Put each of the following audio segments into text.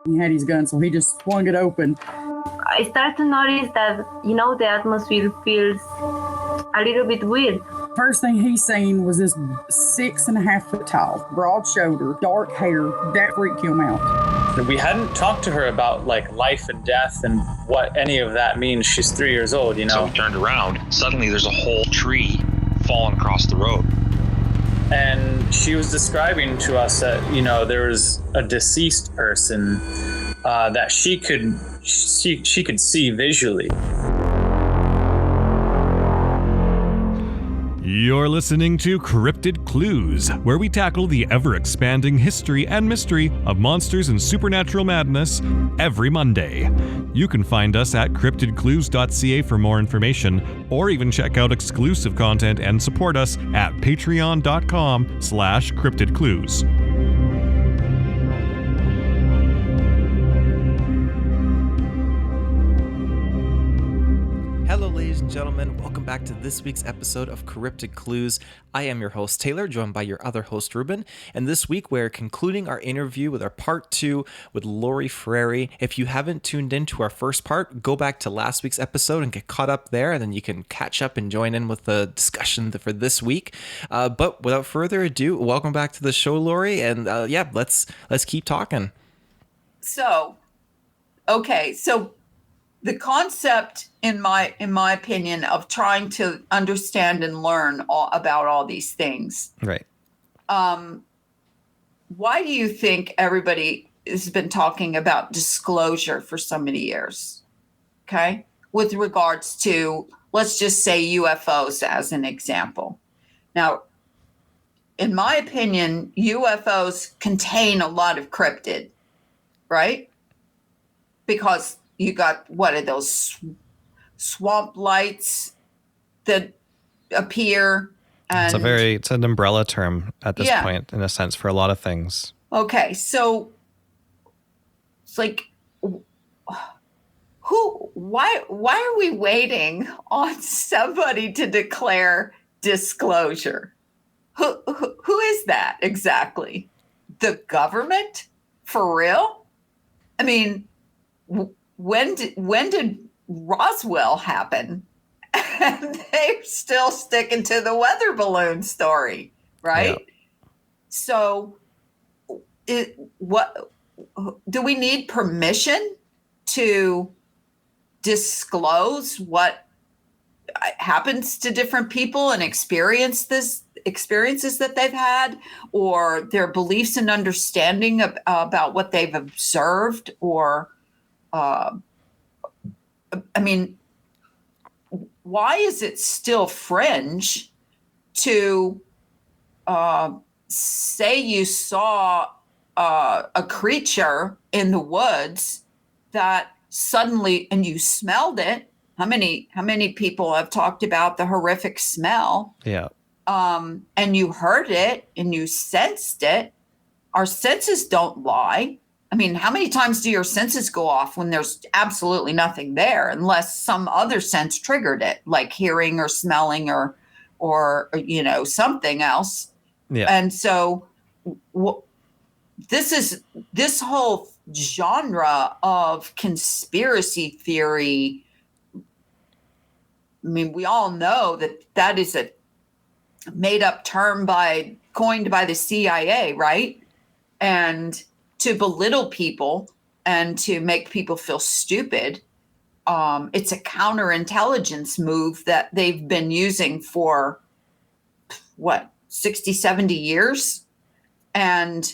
He had his gun, so he just swung it open. I start to notice that, the atmosphere feels a little bit weird. First thing he seen was this 6.5 foot tall, broad shoulder, dark hair. That freaked him out. We hadn't talked to her about like life and death and what any of that means. She's 3 years old, So we turned around. Suddenly there's a whole tree falling across the road. And she was describing to us that, there was a deceased person that she could see visually. You're listening to Cryptid Clues, where we tackle the ever-expanding history and mystery of monsters and supernatural madness every Monday. You can find us at CryptidClues.ca for more information, or even check out exclusive content and support us at patreon.com/CryptidClues. Hello, ladies and gentlemen. Welcome back to this week's episode of Cryptid Clues. I am your host, Taylor, joined by your other host, Reuben. And this week, we're concluding our interview with our part 2 with Lori Frary. If you haven't tuned into our first part, go back to last week's episode and get caught up there, and then you can catch up and join in with the discussion for this week. But without further ado, welcome back to the show, Lori. And let's keep talking. So the concept, in my opinion, of trying to understand and learn about all these things. Right. Why do you think everybody has been talking about disclosure for so many years? Okay. With regards to, let's just say UFOs as an example. Now, in my opinion, UFOs contain a lot of cryptid, right? Because you got, what are those swamp lights that appear? And It's an umbrella term at this point, in a sense, for a lot of things. Okay, so it's like, why are we waiting on somebody to declare disclosure? Who is that exactly? The government? For real? I mean, when did Roswell happen? And they're still sticking to the weather balloon story, right? Yeah. So, what do we need permission to disclose what happens to different people and experiences that they've had, or their beliefs and understanding about what they've observed, or why is it still fringe to say you saw a creature in the woods that suddenly, and you smelled it? How many people have talked about the horrific smell? Yeah. And you heard it and you sensed it. Our senses don't lie. I mean, how many times do your senses go off when there's absolutely nothing there, unless some other sense triggered it, like hearing or smelling or something else? Yeah. And so this whole genre of conspiracy theory, I mean, we all know that is a made up term coined by the CIA, right? And to belittle people and to make people feel stupid. It's a counterintelligence move that they've been using for 60, 70 years. And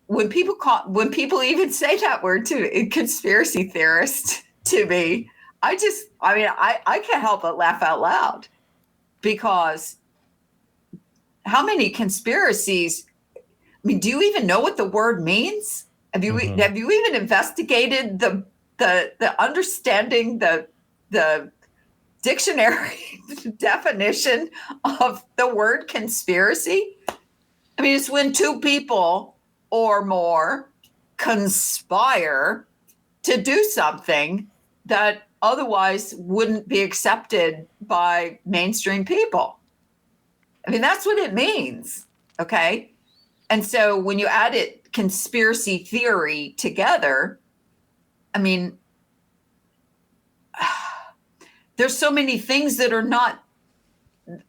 when people even say that word to conspiracy theorist to me, I can't help but laugh out loud, because how many conspiracies? I mean, do you even know what the word means? Have you even investigated the understanding, the dictionary definition of the word conspiracy? I mean, it's when two people or more conspire to do something that otherwise wouldn't be accepted by mainstream people. I mean, that's what it means. Okay. And so when you add it, conspiracy theory together, I mean, there's so many things that are not,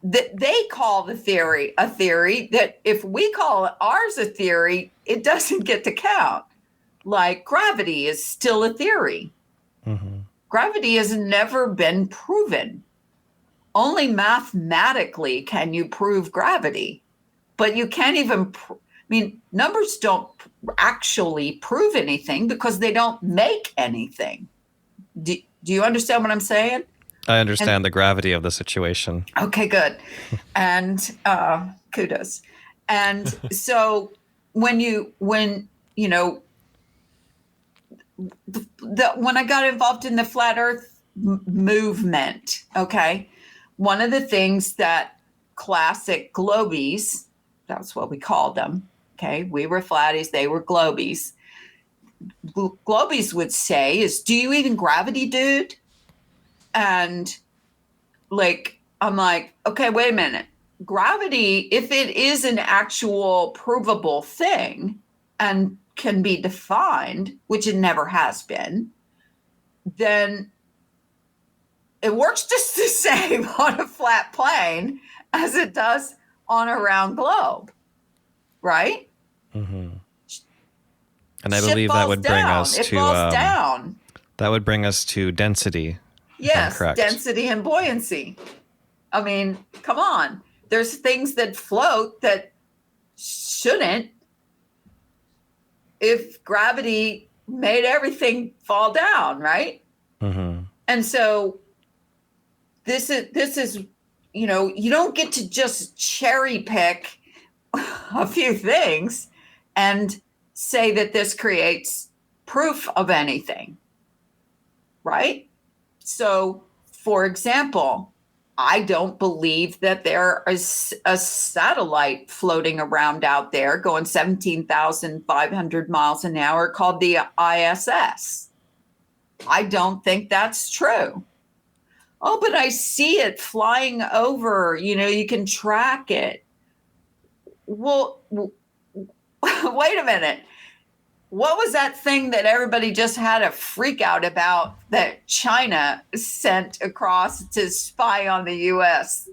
that they call the theory a theory, that if we call ours a theory, it doesn't get to count. Like gravity is still a theory. Mm-hmm. Gravity has never been proven. Only mathematically can you prove gravity, but you can't even, numbers don't actually prove anything because they don't make anything. Do you understand what I'm saying? I understand the gravity of the situation. Okay, good. And kudos. And so when I got involved in the flat earth movement, okay, one of the things that classic globies, that's what we called them, okay, we were flatties, they were globies. Globies would say is, do you even gravity, dude? And like, I'm like, okay, wait a minute. Gravity, if it is an actual provable thing and can be defined, which it never has been, then it works just the same on a flat plane as it does on a round globe, right? Mm-hmm. And I believe that would bring us to that would bring us to density. Yes, density and buoyancy. I mean, come on. There's things that float that shouldn't if gravity made everything fall down, right? Mm-hmm. And so this is, you don't get to just cherry pick a few things and say that this creates proof of anything, right? So, for example, I don't believe that there is a satellite floating around out there going 17,500 miles an hour called the ISS. I don't think that's true. Oh, but I see it flying over, you can track it. Well, wait a minute. What was that thing that everybody just had a freak out about that China sent across to spy on the U.S.?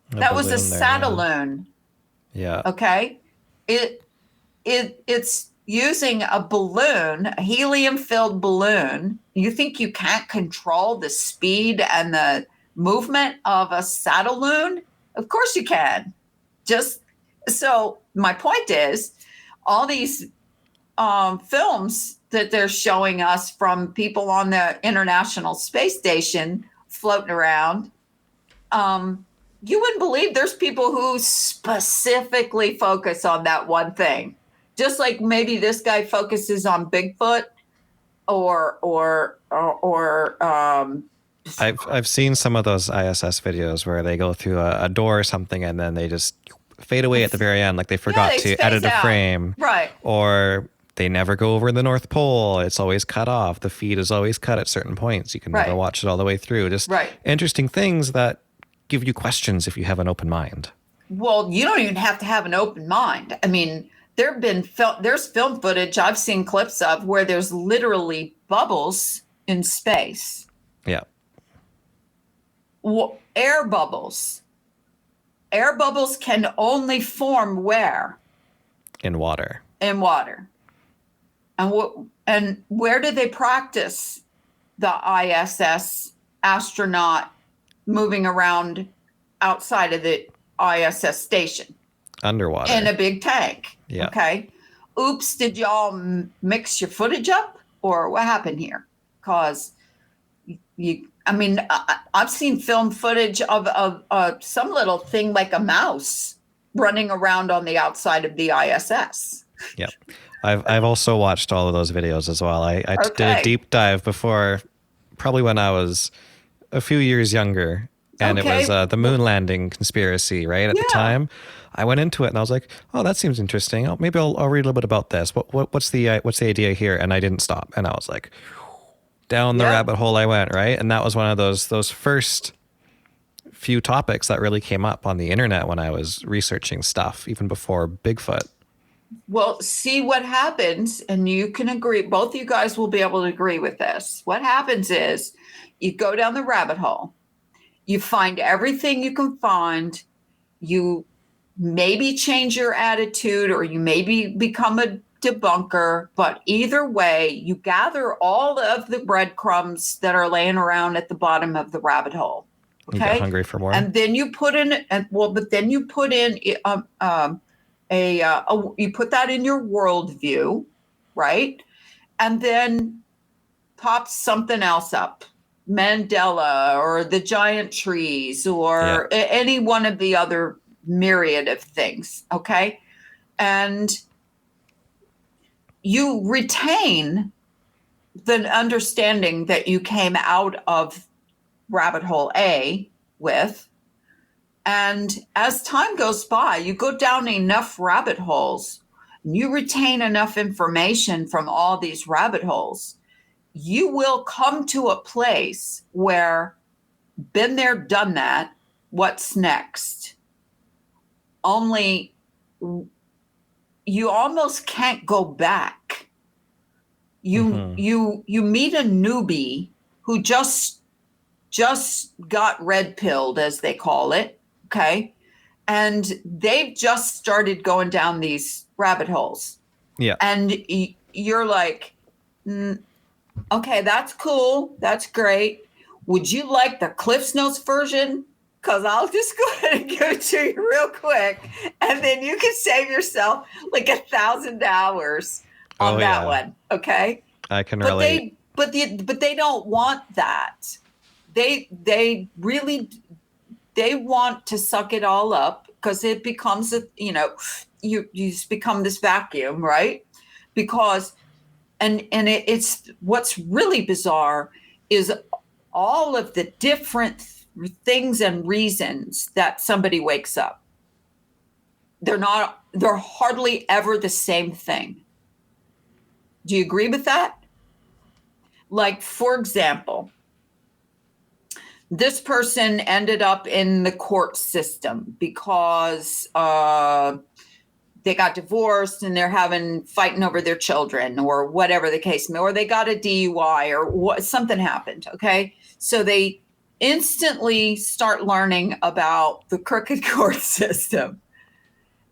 That was a Satelloon. Yeah. Okay. It's using a balloon, a helium-filled balloon. You think you can't control the speed and the movement of a Satelloon? Of course you can. So my point is, all these films that they're showing us from people on the International Space Station floating around, you wouldn't believe there's people who specifically focus on that one thing. Just like maybe this guy focuses on Bigfoot or I've seen some of those ISS videos where they go through a door or something and then they just fade away at the very end, like they forgot to edit a frame. Right. Or they never go over the North Pole. It's always cut off. The feed is always cut at certain points. You can never watch it all the way through. Just interesting things that give you questions if you have an open mind. Well, you don't even have to have an open mind. I mean, there's film footage I've seen clips of where there's literally bubbles in space. Yeah. Air bubbles. Air bubbles can only form where? In water. In water. And where do they practice the ISS astronaut moving around outside of the ISS station? Underwater. In a big tank. Yeah. Okay. Oops, did y'all mix your footage up? Or what happened here? Because I've seen film footage of some little thing like a mouse running around on the outside of the ISS. Yep. I've also watched all of those videos as well. I did a deep dive before, probably when I was a few years younger, and it was the moon landing conspiracy, right? At the time, I went into it and I was like, "Oh, that seems interesting. Oh, maybe I'll read a little bit about this. What's the idea here?" And I didn't stop, and I was like, down the rabbit hole I went, right? And that was one of those first few topics that really came up on the internet when I was researching stuff, even before Bigfoot. Well, see what happens, and you can agree. Both of you guys will be able to agree with this. What happens is you go down the rabbit hole, you find everything you can find, you maybe change your attitude or you maybe become a debunker, but either way, you gather all of the breadcrumbs that are laying around at the bottom of the rabbit hole. You Okay. get hungry for more. And then you put in, but then you put in you put that in your worldview, right? And then pops something else up, Mandela or the giant trees or any one of the other myriad of things. Okay. And you retain the understanding that you came out of rabbit hole A with. And as time goes by, you go down enough rabbit holes, and you retain enough information from all these rabbit holes, you will come to a place where, been there, done that, what's next? Only you almost can't go back. You meet a newbie who just got red pilled, as they call it. Okay. And they've just started going down these rabbit holes. Yeah. And you're like, okay, that's cool. That's great. Would you like the Cliff's Notes version? Because I'll just go ahead and give it to you real quick. And then you can save yourself like 1,000 hours on that one. Okay. I can relate. But they don't want that. They really, they want to suck it all up because it becomes you just become this vacuum, right? Because it's what's really bizarre is all of the different things and reasons that somebody wakes up. They're hardly ever the same thing. Do you agree with that? Like, for example, this person ended up in the court system because they got divorced and they're fighting over their children or whatever the case may, or they got a DUI or something happened. Okay. So they instantly start learning about the crooked court system.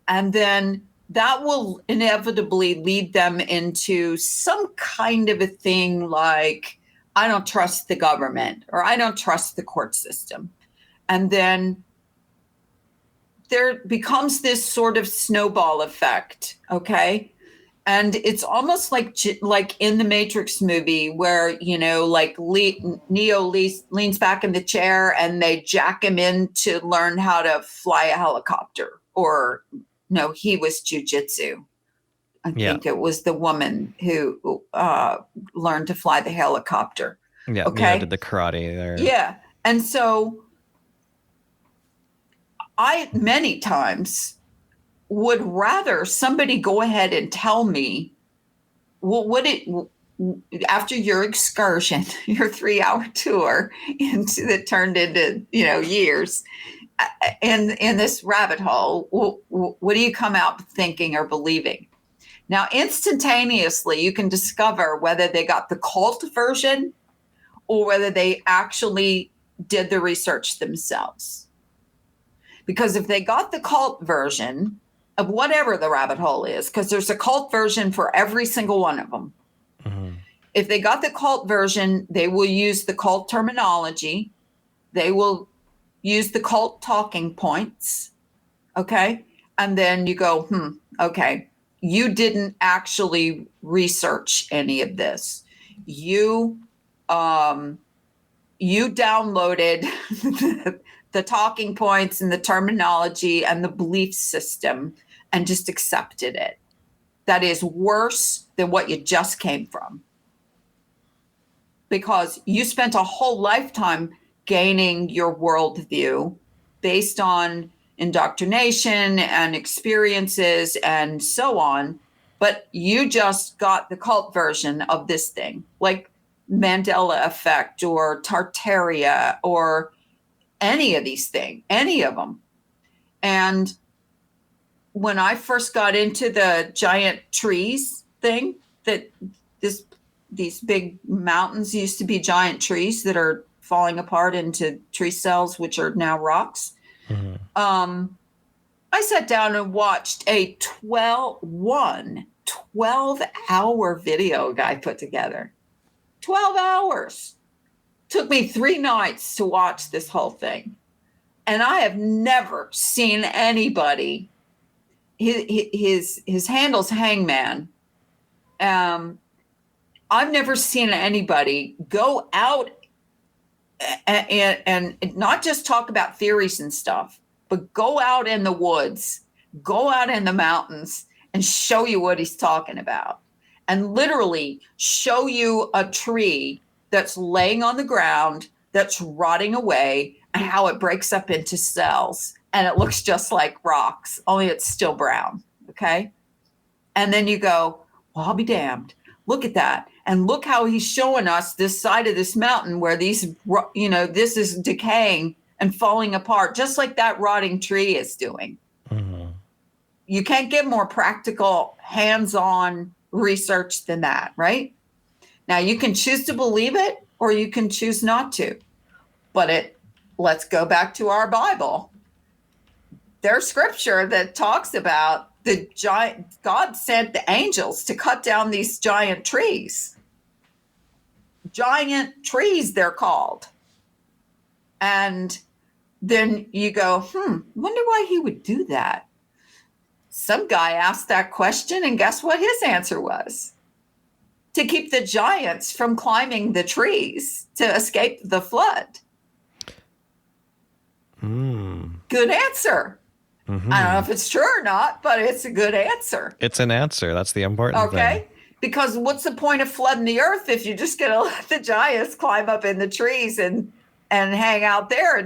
And then that will inevitably lead them into some kind of a thing like, I don't trust the government or I don't trust the court system. And then there becomes this sort of snowball effect. Okay. And it's almost like in the Matrix movie where, like Neo leans back in the chair and they jack him in to learn how to fly a helicopter. Or no, he was jujitsu. I think it was the woman who learned to fly the helicopter. Yeah, okay. Did the karate there. Yeah. And so I many times would rather somebody go ahead and tell me, well, after your excursion, your 3-hour tour that turned into, years in this rabbit hole, what do you come out thinking or believing? Now, instantaneously, you can discover whether they got the cult version or whether they actually did the research themselves. Because if they got the cult version of whatever the rabbit hole is, because there's a cult version for every single one of them. Mm-hmm. If they got the cult version, they will use the cult terminology. They will use the cult talking points. Okay. And then you go, okay. You didn't actually research any of this. You downloaded the talking points and the terminology and the belief system and just accepted it. That is worse than what you just came from. Because you spent a whole lifetime gaining your worldview based on indoctrination and experiences and so on, but you just got the cult version of this thing, like Mandela effect or Tartaria or any of these things, any of them. And when I first got into the giant trees thing, that these big mountains used to be giant trees that are falling apart into tree cells, which are now rocks. I sat down and watched a 12-hour video guy put together. 12 hours. Took me 3 nights to watch this whole thing. And I have never seen anybody, his handle's Hangman. I've never seen anybody go out and not just talk about theories and stuff, but go out in the woods, go out in the mountains and show you what he's talking about. And literally show you a tree that's laying on the ground, that's rotting away, and how it breaks up into cells. And it looks just like rocks, only it's still brown. Okay. And then you go, well, I'll be damned. Look at that. And look how he's showing us this side of this mountain where these, this is decaying and falling apart, just like that rotting tree is doing. You can't get more practical, hands-on research than that, right? Now, you can choose to believe it or you can choose not to. But let's go back to our Bible. There's scripture that talks about God sent the angels to cut down these giant trees. Giant trees, they're called. And then you go, wonder why he would do that. Some guy asked that question, and guess what his answer was? To keep the giants from climbing the trees to escape the flood. Good answer. I don't know if it's true or not, but it's a good answer. It's an answer. That's the important thing. Okay. Because what's the point of flooding the earth if you're just going to let the giants climb up in the trees and hang out there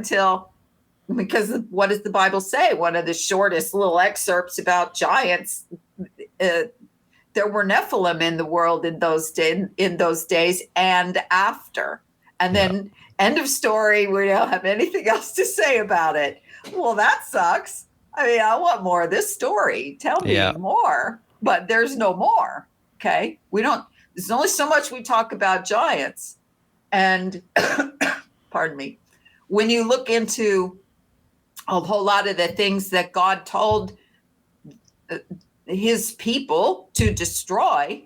because what does the Bible say? One of the shortest little excerpts about giants. There were Nephilim in the world in those days and after. And then end of story. We don't have anything else to say about it. Well, that sucks. I mean, I want more of this story. Tell me more. But there's no more. Okay. There's only so much we talk about giants. And pardon me. When you look into a whole lot of the things that God told his people to destroy,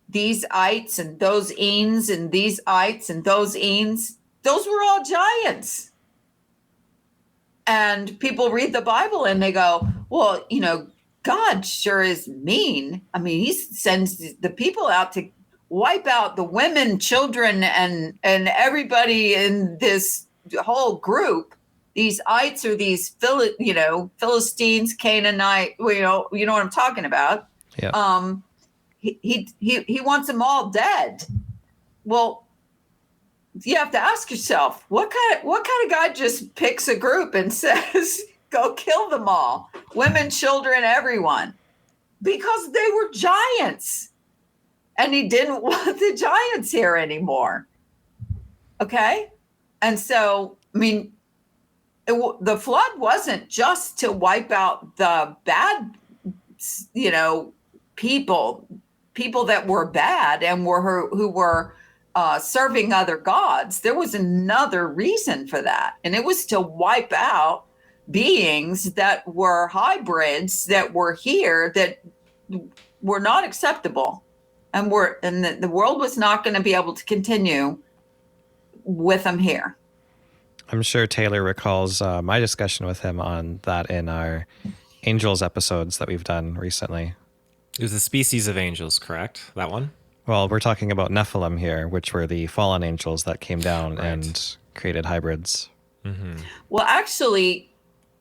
these ites and those eans and these ites and those eans, those were all giants. And people read the Bible and they go, well, God sure is mean. I mean, he sends the people out to wipe out the women, children, and everybody in this whole group. These ites or these Philistines, Canaanite, you know what I'm talking about. Yeah. He wants them all dead. Well, you have to ask yourself, what kind of guy just picks a group and says, go kill them all, women, children, everyone, because they were giants, and he didn't want the giants here anymore. Okay, and so I mean, the flood wasn't just to wipe out the bad, people that were bad and who were serving other gods. There was another reason for that, and it was to wipe out beings that were hybrids that were here that were not acceptable, and the world was not going to be able to continue with them here. I'm sure Taylor recalls my discussion with him on that in our angels episodes that we've done recently. It was the species of angels, correct? That one? Well, we're talking about Nephilim here, which were the fallen angels that came down and created hybrids. Mm-hmm. Well, actually,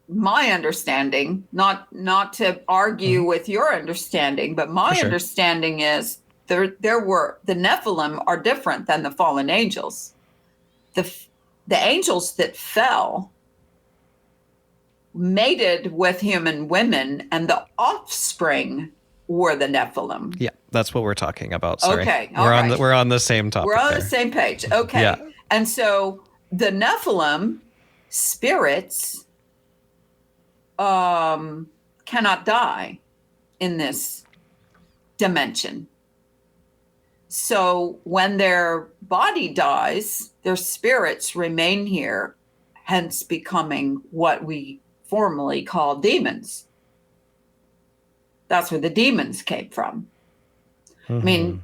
my understanding, not to argue with your understanding, but my understanding is the Nephilim are different than the fallen angels. The angels that fell mated with human women, and the offspring were the Nephilim. Yeah, that's what we're talking about. Sorry. Okay, we're on the same topic. We're on there. the same page. Okay, yeah. And so the Nephilim spirits cannot die in this dimension. So when their body dies, their spirits remain here, hence becoming what we formerly call demons. That's where the demons came from. I mean,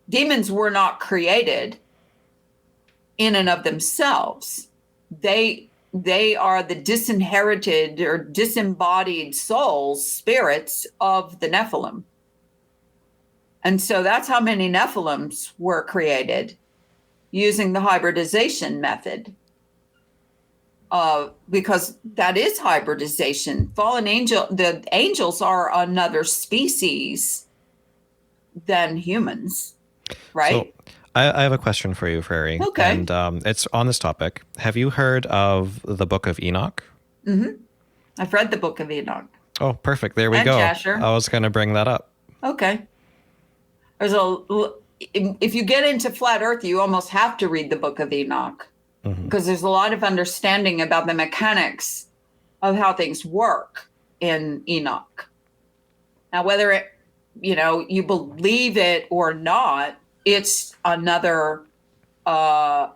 demons were not created in and of themselves. They are the disinherited or disembodied souls, spirits of the Nephilim. And so that's how many Nephilims were created, using the hybridization method. Because that is hybridization. The angels are another species than humans, right? So I have a question for you, Frary. Okay. And it's on this topic. Have you heard of the Book of Enoch? I've read the Book of Enoch. Oh, perfect. There we And go. Jasher. I was going to bring that up. Okay. If you get into flat Earth, you almost have to read the Book of Enoch, because there's a lot of understanding about the mechanics of how things work in Enoch. Now, whether you believe it or not, it's another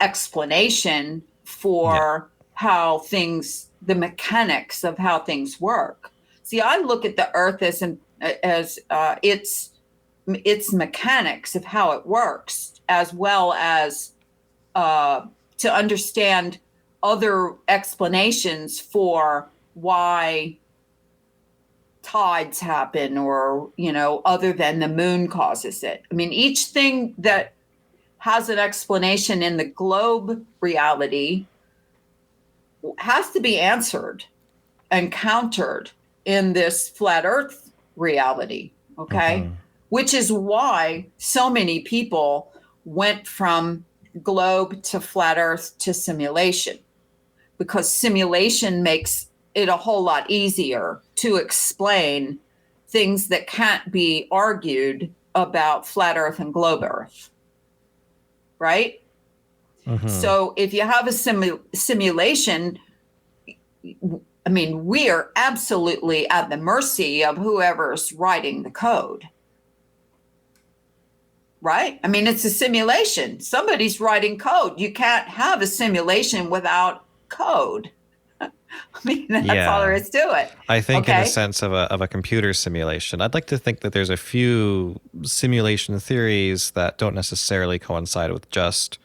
explanation for how the mechanics of how things work. See, I look at the Earth as its mechanics of how it works, as well as to understand other explanations for why tides happen, or other than the moon causes it. I mean, each thing that has an explanation in the globe reality has to be answered and countered in this flat Earth reality. Okay. Which is why so many people went from globe to flat Earth to simulation, because simulation makes it a whole lot easier to explain things that can't be argued about flat Earth and globe Earth, right? So if you have a simulation, I mean, we are absolutely at the mercy of whoever's writing the code. Right? I mean, it's a simulation. Somebody's writing code. You can't have a simulation without code. I mean, that's all there is to it. I think in the sense of a computer simulation, I'd like to think that there's a few simulation theories that don't necessarily coincide with just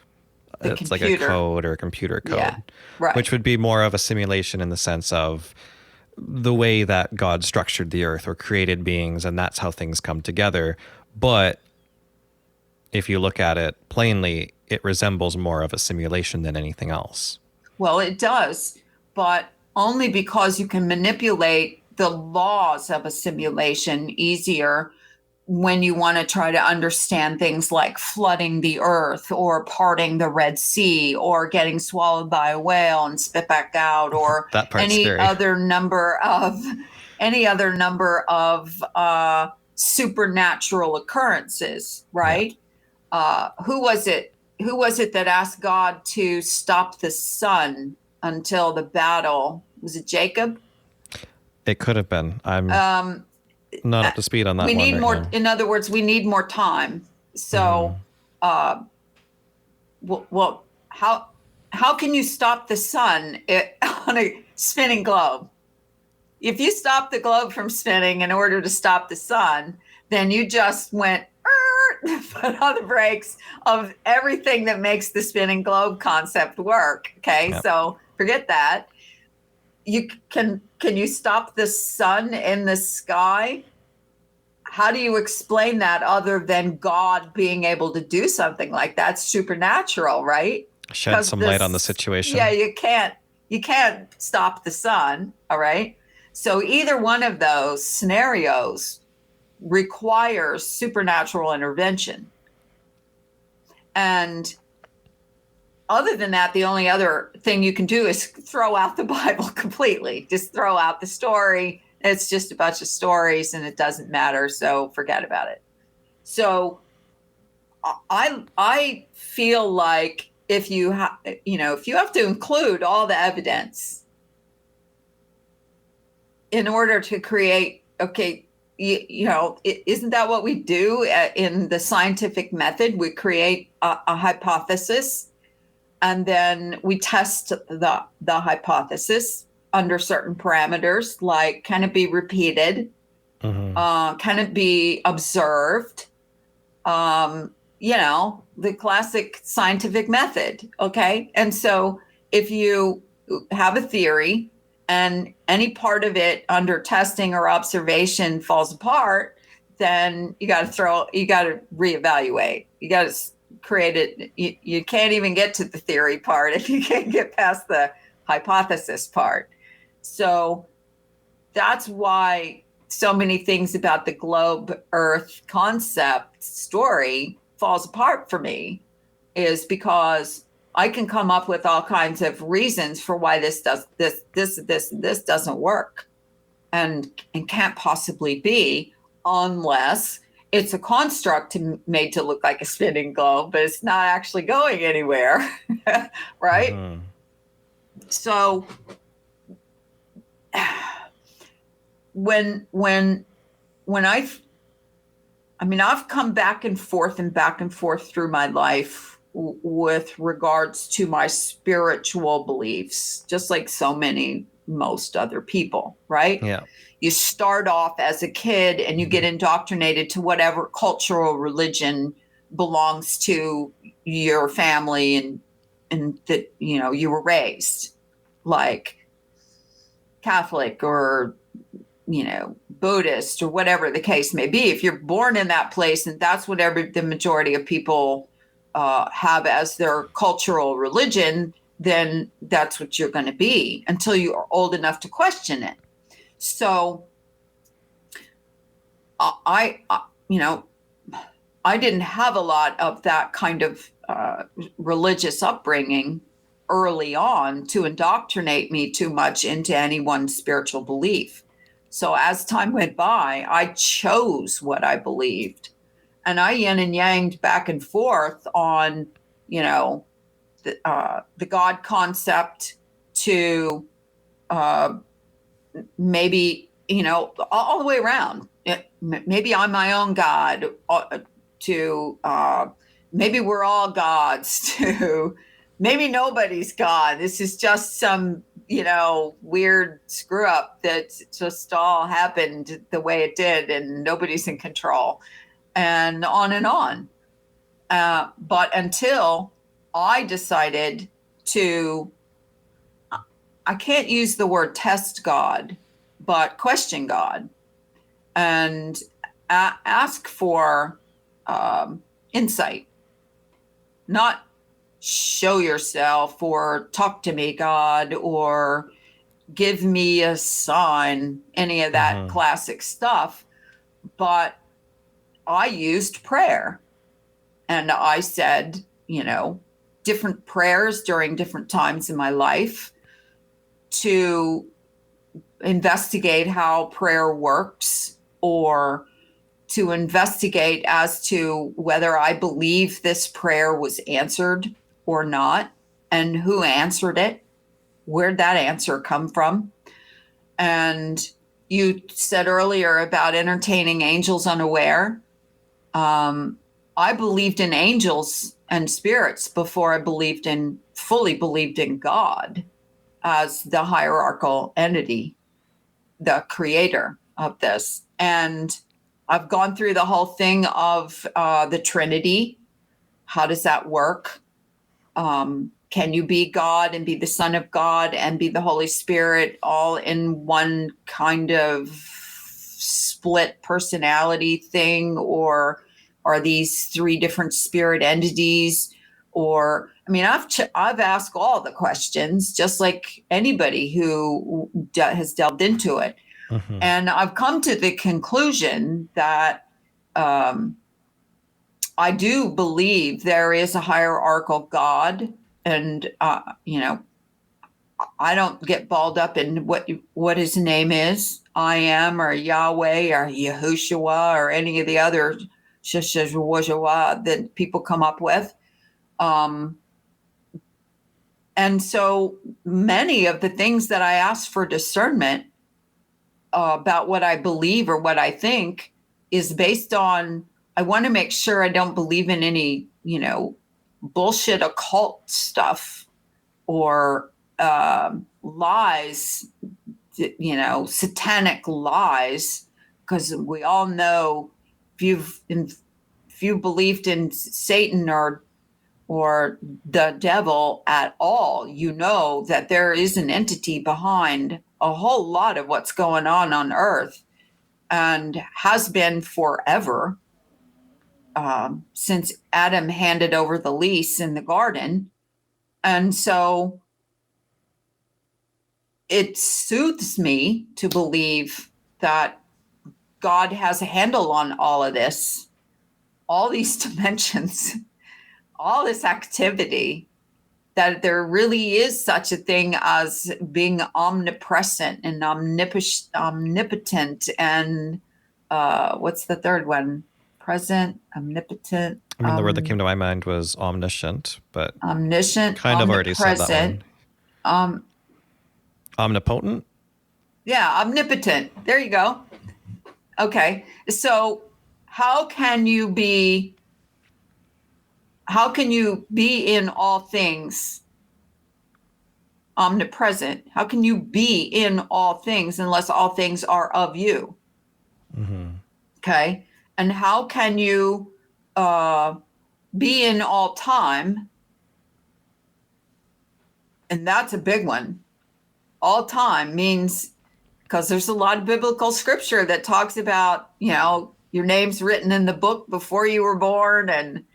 it's like a code or a computer code, which would be more of a simulation in the sense of the way that God structured the earth or created beings, and that's how things come together. But if you look at it plainly, it resembles more of a simulation than anything else. Well, it does, but only because you can manipulate the laws of a simulation easier when you want to try to understand things like flooding the earth or parting the Red Sea or getting swallowed by a whale and spit back out, or any other number of supernatural occurrences, right? Who was it that asked God to stop the sun until the battle? Was it Jacob? It could have been. I'm not up to speed on that. We one need right more. now. In other words, we need more time. So, well, how can you stop the sun on a spinning globe? If you stop the globe from spinning in order to stop the sun, then you just went put on the brakes of everything that makes the spinning globe concept work. Okay, so forget that. Can you stop the sun in the sky? How do you explain that other than God being able to do something like that? It's supernatural, right? Shed some light on the situation. Yeah, you can't stop the sun. All right. So either one of those scenarios requires supernatural intervention. And other than that, the only other thing you can do is throw out the Bible completely. Just throw out the story. It's just a bunch of stories and it doesn't matter. So forget about it. So I feel like if you have to include all the evidence, in order to create, okay, isn't that what we do in the scientific method? We create a hypothesis, and then we test the hypothesis under certain parameters, like can it be repeated? Can it be observed? The classic scientific method. Okay. And so if you have a theory and any part of it under testing or observation falls apart, then you got to reevaluate. You got to create it. You can't even get to the theory part if you can't get past the hypothesis part. So that's why so many things about the globe Earth concept story falls apart for me, is because I can come up with all kinds of reasons for why this doesn't work and can't possibly be, unless it's a construct made to look like a spinning globe, but it's not actually going anywhere. Right? So when I've come back and forth through my life with regards to my spiritual beliefs, just like most other people, right? Yeah. You start off as a kid and you get indoctrinated to whatever cultural religion belongs to your family and that, you were raised, like Catholic or Buddhist or whatever the case may be. If you're born in that place and that's what the majority of people have as their cultural religion, then that's what you're going to be until you are old enough to question it. So I didn't have a lot of that kind of religious upbringing early on to indoctrinate me too much into any one spiritual belief. So as time went by, I chose what I believed, and I yin and yanged back and forth on, the God concept to maybe, all the way around. Maybe I'm my own God, to maybe we're all gods, to maybe nobody's God. This is just some weird screw up that just all happened the way it did and nobody's in control, and on and on. But until I decided I can't use the word test God, but question God and ask for insight, not show yourself or talk to me, God, or give me a sign, any of that classic stuff. But I used prayer, and I said, different prayers during different times in my life to investigate how prayer works, or to investigate as to whether I believe this prayer was answered or not, and who answered it, where'd that answer come from. And you said earlier about entertaining angels unaware. I believed in angels and spirits before I fully believed in God as the hierarchical entity, the creator of this. And I've gone through the whole thing of the Trinity. How does that work? Can you be God and be the Son of God and be the Holy Spirit all in one kind of split personality thing? Or are these three different spirit entities? Or, I've asked all the questions, just like anybody who has delved into it. Mm-hmm. And I've come to the conclusion that I do believe there is a hierarchical God, and I don't get balled up in what his name is. I am, or Yahweh, or Yahushua, or any of the other that people come up with. And so many of the things that I asked for discernment about what I believe or what I think is based on, I want to make sure I don't believe in any, bullshit occult stuff or lies, satanic lies, because we all know if you believed in Satan or the devil at all, you know that there is an entity behind a whole lot of what's going on earth, and has been forever, since Adam handed over the lease in the garden. And so it soothes me to believe that God has a handle on all of this, all these dimensions, all this activity, that there really is such a thing as being omnipresent and omnipotent and what's the third one? Present, omnipotent. I mean, the word that came to my mind was omniscient, but omniscient, kind of already said that one. Omnipotent? Yeah, omnipotent. There you go. Okay. So how can you be in all things omnipresent? How can you be in all things unless all things are of you? Mm-hmm. Okay. And how can you be in all time? And that's a big one. All time means, because there's a lot of biblical scripture that talks about, your name's written in the book before you were born, and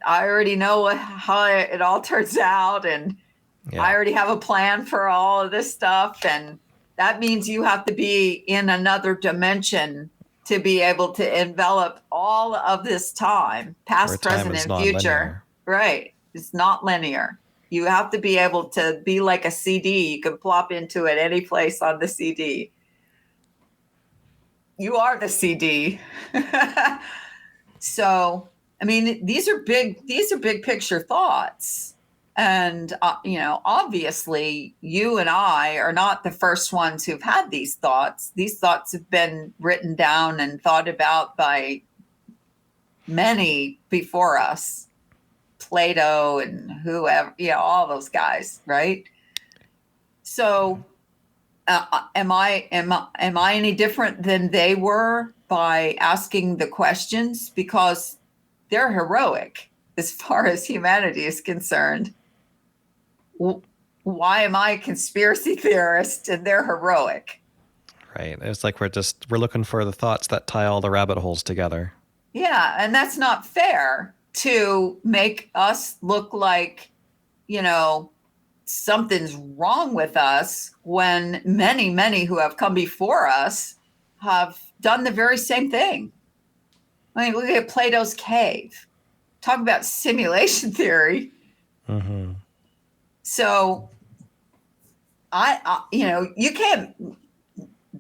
I already know how it all turns out, and I already have a plan for all of this stuff. And that means you have to be in another dimension to be able to envelop all of this time, past, present, and future. Right. It's not linear. You have to be able to be like a CD. You can plop into it any place on the CD. You are the CD. So, I mean, these are big picture thoughts. And, obviously you and I are not the first ones who've had these thoughts. These thoughts have been written down and thought about by many before us, Plato and whoever, all those guys. Right. So, am I any different than they were by asking the questions? Because they're heroic as far as humanity is concerned. Why am I a conspiracy theorist and they're heroic? Right. It's like we're looking for the thoughts that tie all the rabbit holes together. Yeah. And that's not fair to make us look like, something's wrong with us when many, many who have come before us have done the very same thing. I mean, look at Plato's cave. Talk about simulation theory. Mm-hmm. So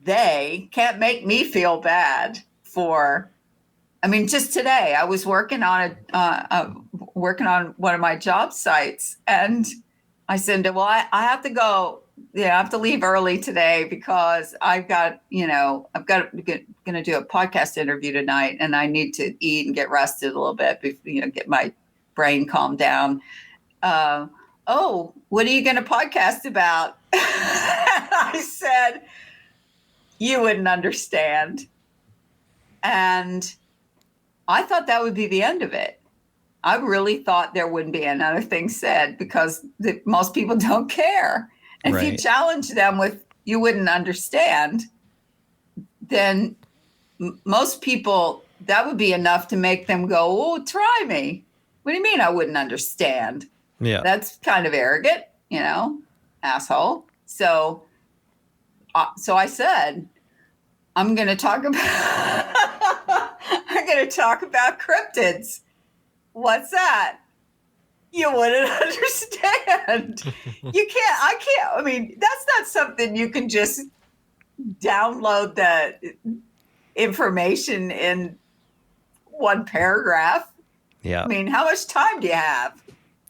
they can't make me feel bad for, just today I was working on one of my job sites, and I said, well, I have to go. I have to leave early today because I've got going to do a podcast interview tonight, and I need to eat and get rested a little bit, get my brain calmed down. Oh, what are you going to podcast about? I said, you wouldn't understand. And I thought that would be the end of it. I really thought there wouldn't be another thing said, because most people don't care. And if you challenge them with, you wouldn't understand, then most people, that would be enough to make them go, oh, try me. What do you mean I wouldn't understand? Yeah. That's kind of arrogant, asshole. So I said, I'm going to talk about cryptids. What's that? You wouldn't understand. That's not something you can just download the information in one paragraph. Yeah. How much time do you have?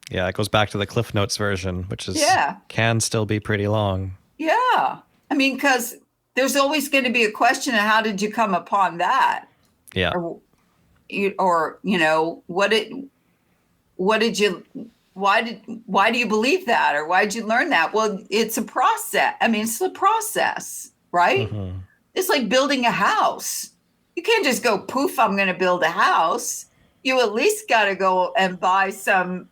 Yeah, it goes back to the Cliff Notes version, which is can still be pretty long. Yeah. Because there's always going to be a question of how did you come upon that? Yeah. Or why do you believe that? Or why did you learn that? Well, it's a process. I mean, it's a process, right? Mm-hmm. It's like building a house. You can't just go, poof, I'm going to build a house. You at least got to go and buy some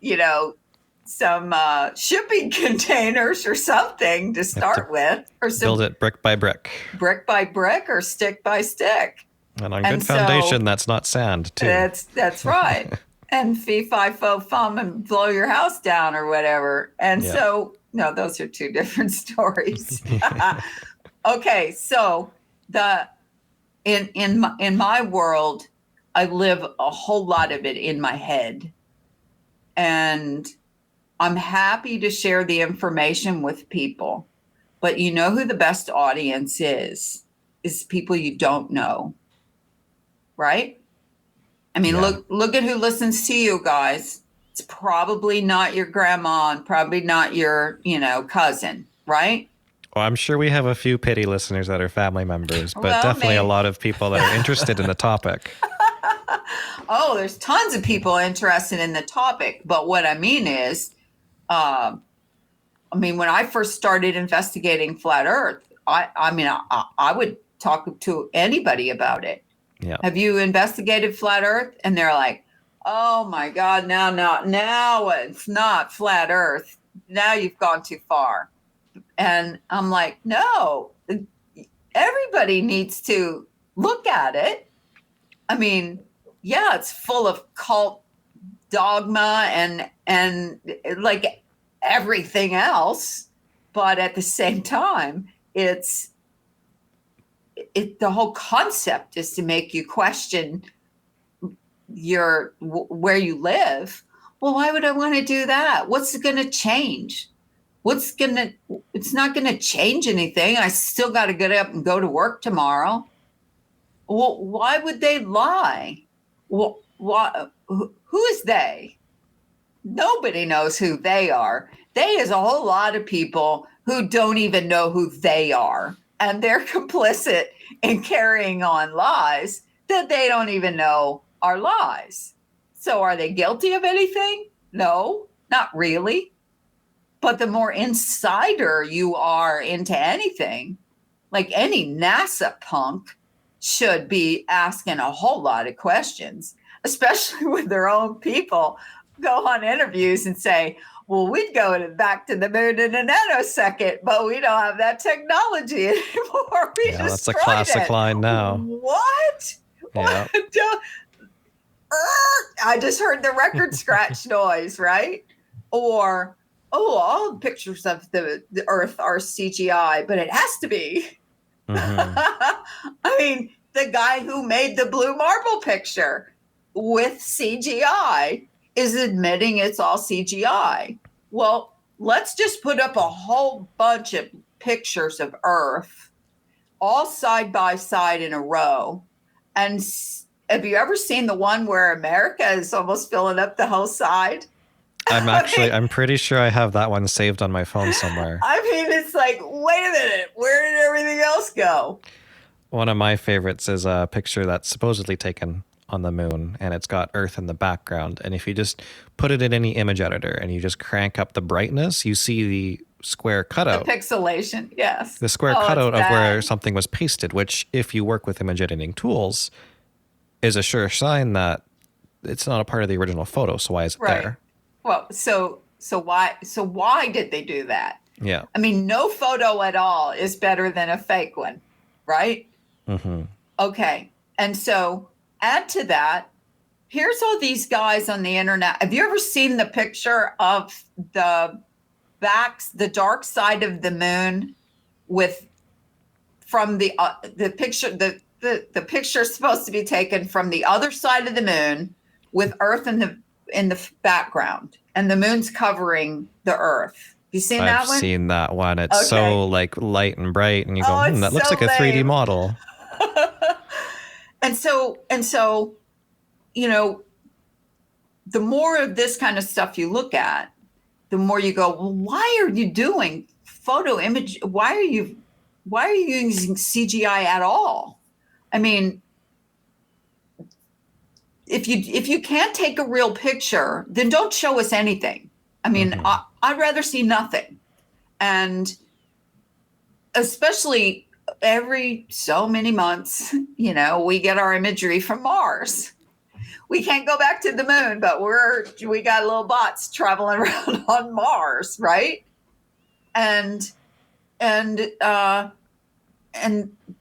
shipping containers or something to start with. Or build it brick by brick. Brick by brick or stick by stick. And on good foundation, that's not sand, too. That's right. And fee, fi, fo, fum, and blow your house down or whatever. And so, no, those are two different stories. Okay, so in my world, I live a whole lot of it in my head. And I'm happy to share the information with people. But you know who the best audience is people you don't know. Right? I mean, look at who listens to you guys. It's probably not your grandma and probably not your, cousin, right? Well, I'm sure we have a few pity listeners that are family members, but definitely a lot of people that are interested in the topic. Oh, there's tons of people interested in the topic. But what I mean is, when I first started investigating flat Earth, I would talk to anybody about it. Yeah. Have you investigated flat Earth? And they're like, oh my God, now it's not flat Earth. Now you've gone too far. And I'm like, no, everybody needs to look at it. I mean, yeah, it's full of cult dogma and like everything else. But at the same time, the whole concept is to make you question where you live. Well, why would I want to do that? What's going to change? It's not going to change anything. I still got to get up and go to work tomorrow. Well, why would they lie? Well, who is they? Nobody knows who they are. They is a whole lot of people who don't even know who they are. And they're complicit in carrying on lies that they don't even know are lies. So are they guilty of anything? No, not really. But the more insider you are into anything, like any NASA punk should be asking a whole lot of questions, especially when their own people go on interviews and say, well, we'd go back to the moon in a nanosecond, but we don't have that technology anymore. That's a classic line now. What? Yeah. I just heard the record scratch noise, right? Or, all the pictures of the Earth are CGI, but it has to be. Mm-hmm. I mean, the guy who made the blue marble picture with CGI is admitting it's all CGI. Well, let's just put up a whole bunch of pictures of Earth all side by side in a row. And have you ever seen the one where America is almost filling up the whole side? I'm pretty sure I have that one saved on my phone somewhere. I mean, it's like, wait a minute, where did everything else go? One of my favorites is a picture that's supposedly taken on the moon, and it's got Earth in the background. And if you just put it in any image editor and you just crank up the brightness, you see the square cutout. The pixelation, yes. The square cutout of where something was pasted, which, if you work with image editing tools, is a sure sign that it's not a part of the original photo. So why is it there? Well, so why did they do that? Yeah. I mean, no photo at all is better than a fake one, right? Mm-hmm. Okay. And so add to that, here's all these guys on the internet. Have you ever seen the picture of the dark side of the moon from the picture, the picture is supposed to be taken from the other side of the moon with Earth in the background, and the moon's covering the Earth. You seen that one? I've seen that one. It's so like light and bright, and you go, that looks like a 3D model. And so, the more of this kind of stuff you look at, the more you go, well, why are you doing photo image? Why are you why are you using CGI at all? I mean, if you can't take a real picture, then don't show us anything. I mean, I'd rather see nothing. And especially every so many months, we get our imagery from Mars. We can't go back to the moon, but we got little bots traveling around on Mars, right? And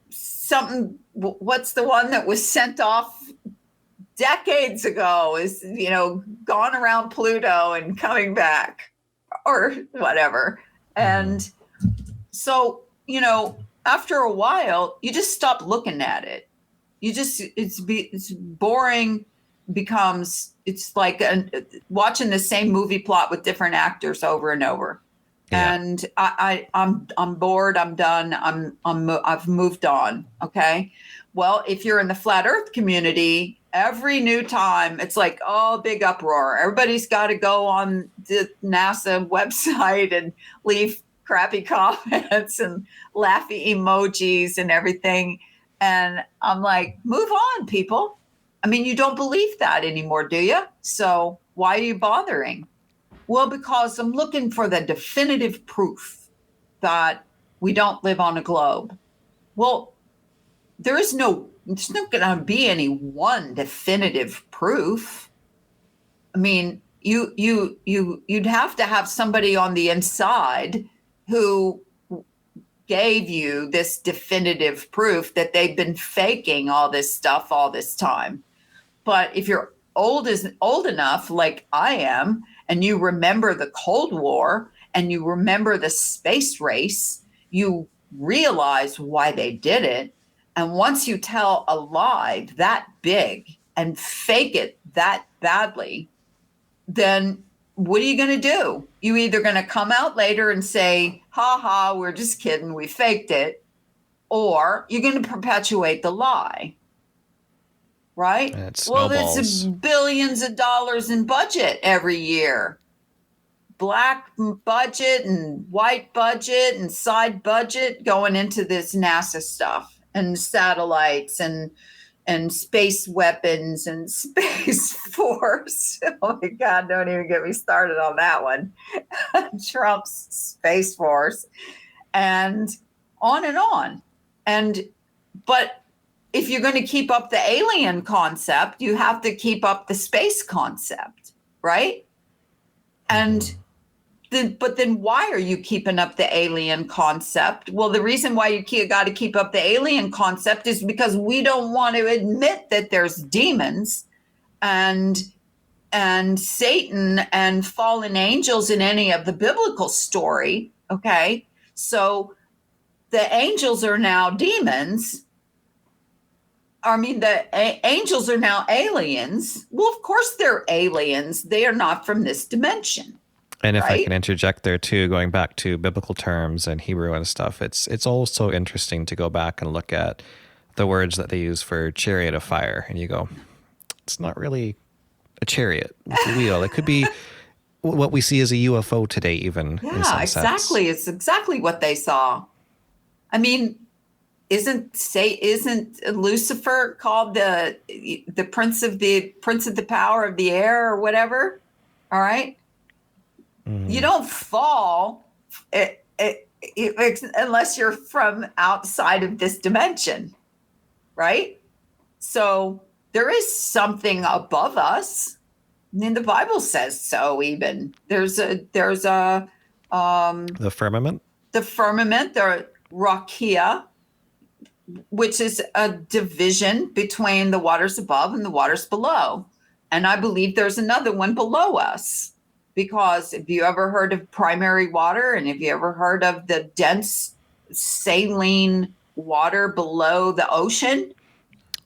something, what's the one that was sent off decades ago is, gone around Pluto and coming back or whatever. And so, after a while, you just stop looking at it. It's boring. It's like watching the same movie plot with different actors over and over. Yeah. And I'm bored. I'm done. I've moved on. Okay. Well, if you're in the flat Earth community, every new time it's like, big uproar. Everybody's got to go on the NASA website and leave crappy comments and laughy emojis and everything. And I'm like, move on, people. I mean, you don't believe that anymore, do you? So why are you bothering? Well, because I'm looking for the definitive proof that we don't live on a globe. Well, there's not going to be any one definitive proof. I mean, you'd have to have somebody on the inside who gave you this definitive proof that they've been faking all this stuff all this time. But if you're old enough, like I am, and you remember the Cold War and you remember the space race, you realize why they did it. And once you tell a lie that big and fake it that badly, then what are you going to do? You either going to come out later and say, ha, we're just kidding, we faked it, or you're going to perpetuate the lie. Right? Well, there's billions of dollars in budget every year. Black budget and white budget and side budget going into this NASA stuff and satellites and space weapons and space force. Oh my God, don't even get me started on that one. Trump's space force and on and on. But if you're going to keep up the alien concept, you have to keep up the space concept, right? And but then why are you keeping up the alien concept? Well, the reason why you got to keep up the alien concept is because we don't want to admit that there's demons and Satan and fallen angels in any of the biblical story. Okay, so the angels are now demons. I mean, the angels are now aliens. Well, of course they're aliens. They are not from this dimension. And if right? I can interject there too, going back to biblical terms and Hebrew and stuff, it's also interesting to go back and look at the words that they use for chariot of fire. And you go, it's not really a chariot with a wheel. It could be what we see as a UFO today, even. Yeah, in some exactly. sense. It's exactly what they saw. I mean, isn't Lucifer called the prince of the power of the air or whatever? All right. You don't fall unless you're from outside of this dimension, right? So there is something above us. I mean, the Bible says so. Even there's the firmament, the rakia, which is a division between the waters above and the waters below. And I believe there's another one below us. Because have you ever heard of primary water? And have you ever heard of the dense saline water below the ocean?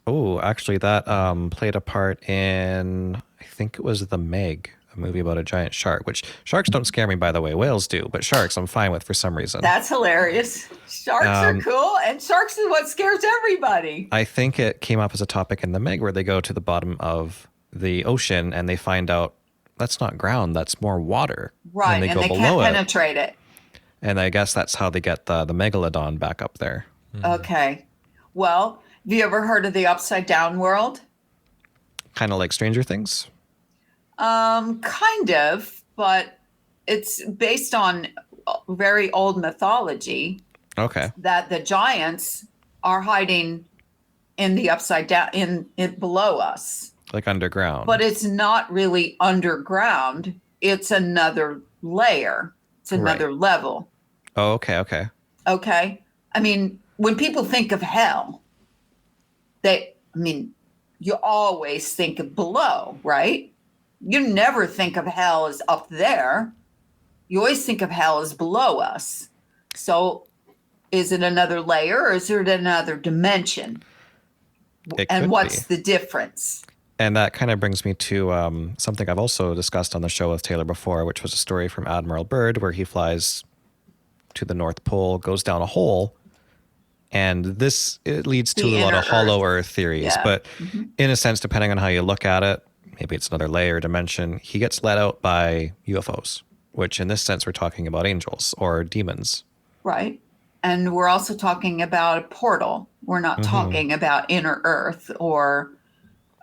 Oh, actually, that played a part in, I think it was The Meg, a movie about a giant shark, which sharks don't scare me, by the way. Whales do, but sharks I'm fine with for some reason. That's hilarious. Sharks are cool, and sharks is what scares everybody. I think it came up as a topic in The Meg where they go to the bottom of the ocean and they find out that's not ground, that's more water. Right, and they can't penetrate it. And I guess that's how they get the megalodon back up there. Okay. Well, have you ever heard of the upside down world? Kind of like Stranger Things? Kind of, but it's based on very old mythology. Okay. That the giants are hiding in the upside down, in below us. Like underground. But it's not really underground. It's another layer. It's another level. Oh, okay. Okay. I mean, when people think of hell, you always think of below, right? You never think of hell as up there. You always think of hell as below us. So is it another layer or is it another dimension? And what's the difference? And that kind of brings me to something I've also discussed on the show with Taylor before, which was a story from Admiral Byrd where he flies to the North Pole, goes down a hole, and it leads to a lot of hollow earth theories. Yeah. But in a sense, depending on how you look at it, maybe it's another layer dimension. He gets let out by UFOs, which in this sense, we're talking about angels or demons. Right. And we're also talking about a portal. We're not talking about inner earth or,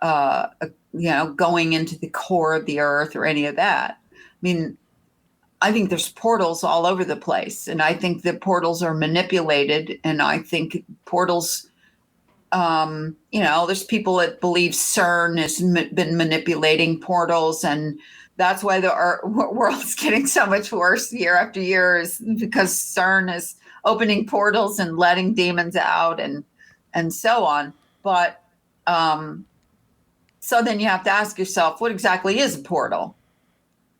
going into the core of the earth or any of that. I mean, I think there's portals all over the place. And I think that portals are manipulated. And I think portals, there's people that believe CERN has been manipulating portals. And that's why the world's getting so much worse year after year, is because CERN is opening portals and letting demons out and so on. But so then you have to ask yourself, what exactly is a portal?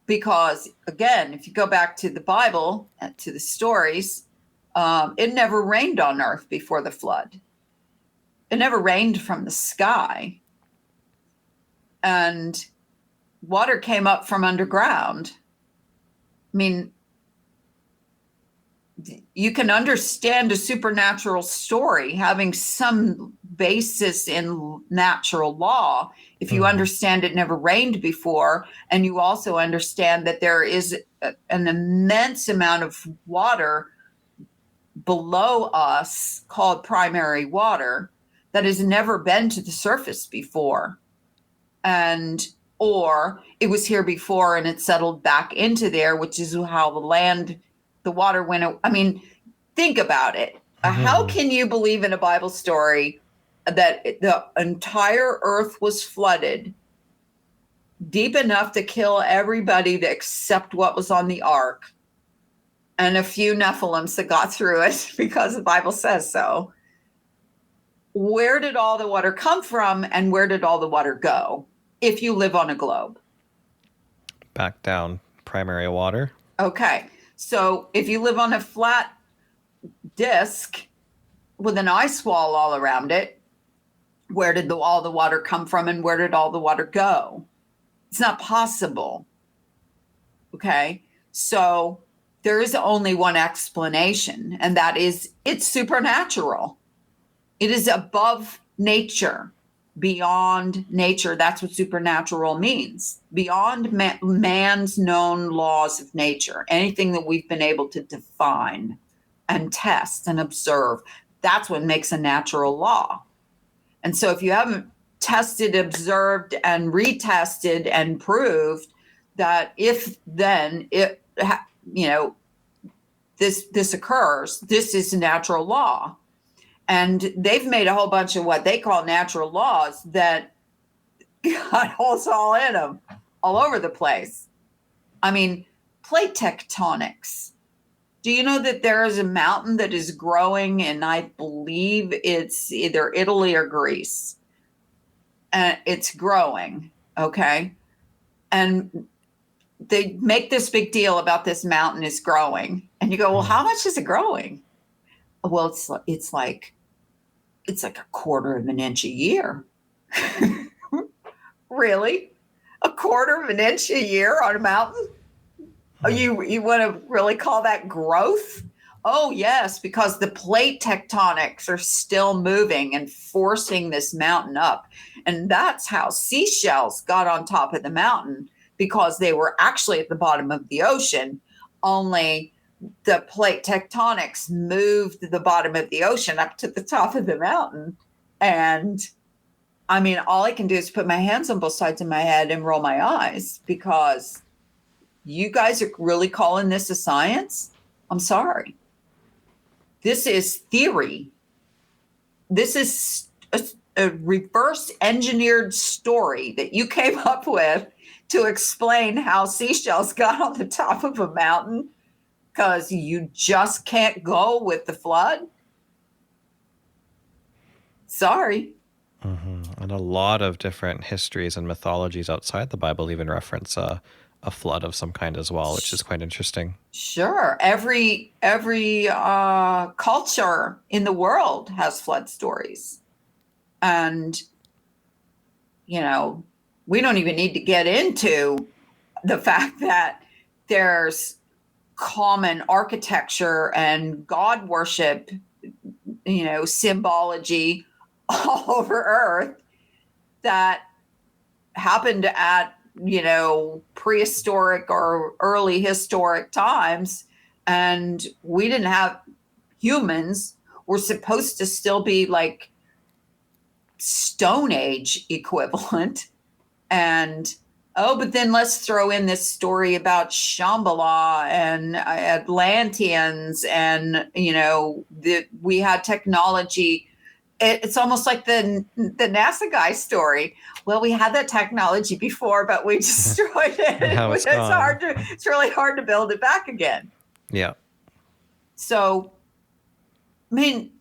Because again, if you go back to the Bible, to the stories, it never rained on earth before the flood. It never rained from the sky. And water came up from underground. I mean, you can understand a supernatural story having some basis in natural law if you understand it never rained before, and you also understand that there is an immense amount of water below us called primary water that has never been to the surface before, or it was here before and it settled back into there, which is how the water went. I mean, think about it. How can you believe in a Bible story that the entire earth was flooded deep enough to kill everybody except what was on the ark and a few Nephilims that got through it because the Bible says so? Where did all the water come from and where did all the water go if you live on a globe? Back down, primary water. Okay. So if you live on a flat disk with an ice wall all around it, where did all the water come from and where did all the water go? It's not possible. Okay. So there is only one explanation, and that is it's supernatural. It is above nature, beyond nature. That's what supernatural means. Beyond man's known laws of nature, anything that we've been able to define and test and observe, that's what makes a natural law. And so if you haven't tested, observed, and retested and proved that this occurs, this is a natural law. And they've made a whole bunch of what they call natural laws that got holes all in them, all over the place. I mean, plate tectonics. Do you know that there is a mountain that is growing, and I believe it's either Italy or Greece? And it's growing, okay? And they make this big deal about this mountain is growing. And you go, well, how much is it growing? Well, it's like a quarter of an inch a year. Really? A quarter of an inch a year on a mountain? Oh, you want to really call that growth? Oh, yes, because the plate tectonics are still moving and forcing this mountain up. And that's how seashells got on top of the mountain, because they were actually at the bottom of the ocean, only the plate tectonics moved the bottom of the ocean up to the top of the mountain. And I mean, all I can do is put my hands on both sides of my head and roll my eyes, because you guys are really calling this a science? I'm sorry. This is theory. This is a reverse engineered story that you came up with to explain how seashells got on the top of a mountain because you just can't go with the flood. Sorry. Mm-hmm. And a lot of different histories and mythologies outside the Bible even reference a flood of some kind as well, which is quite interesting. Sure. Every culture in the world has flood stories. And, you know, we don't even need to get into the fact that there's common architecture and God worship, you know, symbology all over Earth that happened at, you know, prehistoric or early historic times. And we didn't have humans. We're supposed to still be like Stone Age equivalent. And but then let's throw in this story about Shambhala and Atlanteans, and you know that we had technology. It's almost like the NASA guy story. Well, we had that technology before, but we destroyed it. It's really hard to build it back again. Yeah. So, I mean,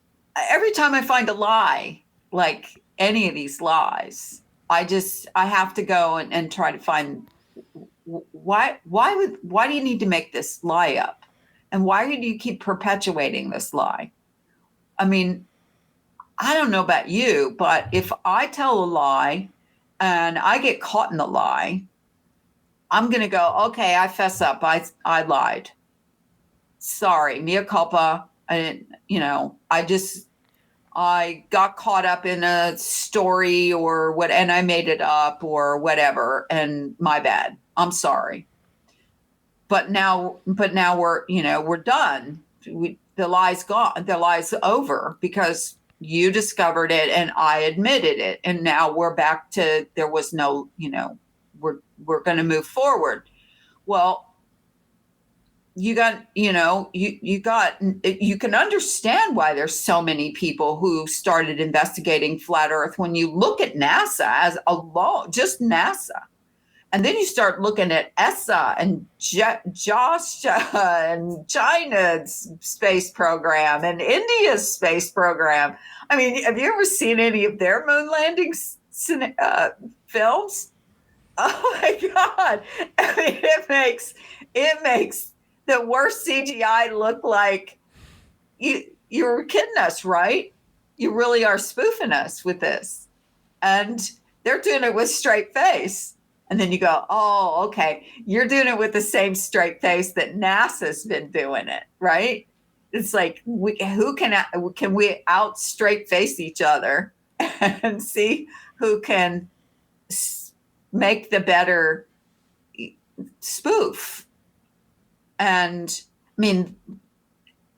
every time I find a lie, like any of these lies, I have to go and try to find why do you need to make this lie up? And why do you keep perpetuating this lie? I mean, I don't know about you, but if I tell a lie and I get caught in the lie, I'm going to go, okay, I fess up. I lied. Sorry, mea culpa. I got caught up in a story or what, and I made it up or whatever, and my bad. I'm sorry. But now we're done. The lie's gone. The lie's over because you discovered it and I admitted it. And now we're back to, there was no, we're going to move forward. Well, you can understand why there's so many people who started investigating flat Earth when you look at NASA as alone, just NASA. And then you start looking at ESA and JASA and China's space program and India's space program. I mean, have you ever seen any of their moon landing films? Oh my God. I mean, it makes the worst CGI look like you're kidding us, right? You really are spoofing us with this. And they're doing it with straight face. And then you go, oh, okay, you're doing it with the same straight face that NASA's been doing it, right? It's like, can we out straight face each other and see who can make the better spoof? And I mean,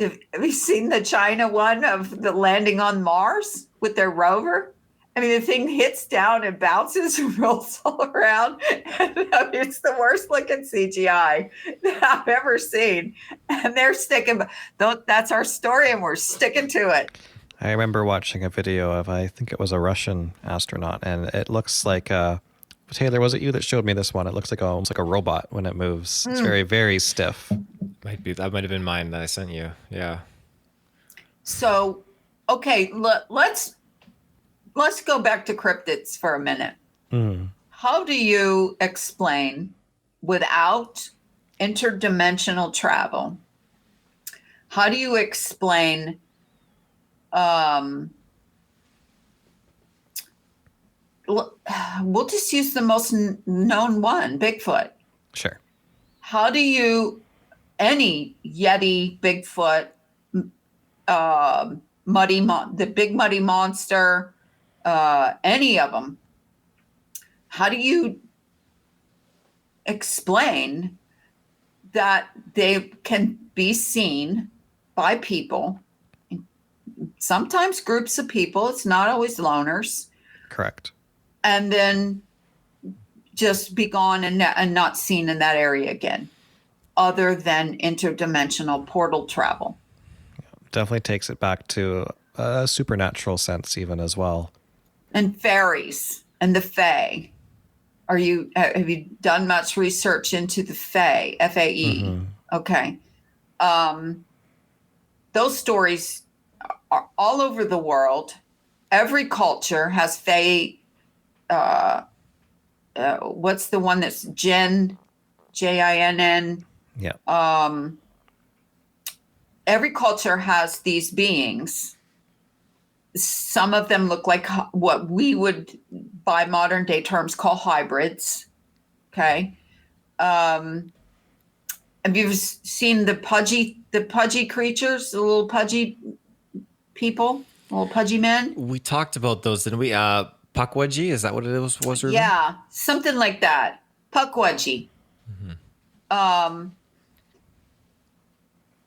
have you seen the China one of the landing on Mars with their rover? I mean, the thing hits down and bounces and rolls all around. And it's the worst looking CGI that I've ever seen. And they're sticking, that's our story and we're sticking to it. I remember watching a video of, I think it was a Russian astronaut, and it looks like, Taylor, was it you that showed me this one? It looks like almost like a robot when it moves. It's very, very stiff. That might have been mine that I sent you. Yeah. So, okay, let's go back to cryptids for a minute. How do you explain, without interdimensional travel, how do you explain we'll just use the most known one, Bigfoot. Sure. How do any Yeti, Bigfoot, the big muddy monster, any of them, how do you explain that they can be seen by people, sometimes groups of people. It's not always loners. Correct. And then just be gone and not seen in that area again, other than interdimensional portal travel. Definitely takes it back to a supernatural sense even as well. And fairies and the fae. Have you done much research into the fae, F-A-E? Mm-hmm. Okay. Those stories are all over the world. Every culture has fae. What's the one that's Jinn, Jinn? Yeah. Every culture has these beings. Some of them look like what we would, by modern day terms, call hybrids. Okay. Have you seen the pudgy creatures, the little pudgy people, little pudgy men? We talked about those, didn't we? Pukwudgie, is that what it was Ruben? Yeah, something like that. Pukwudgie. Mm-hmm.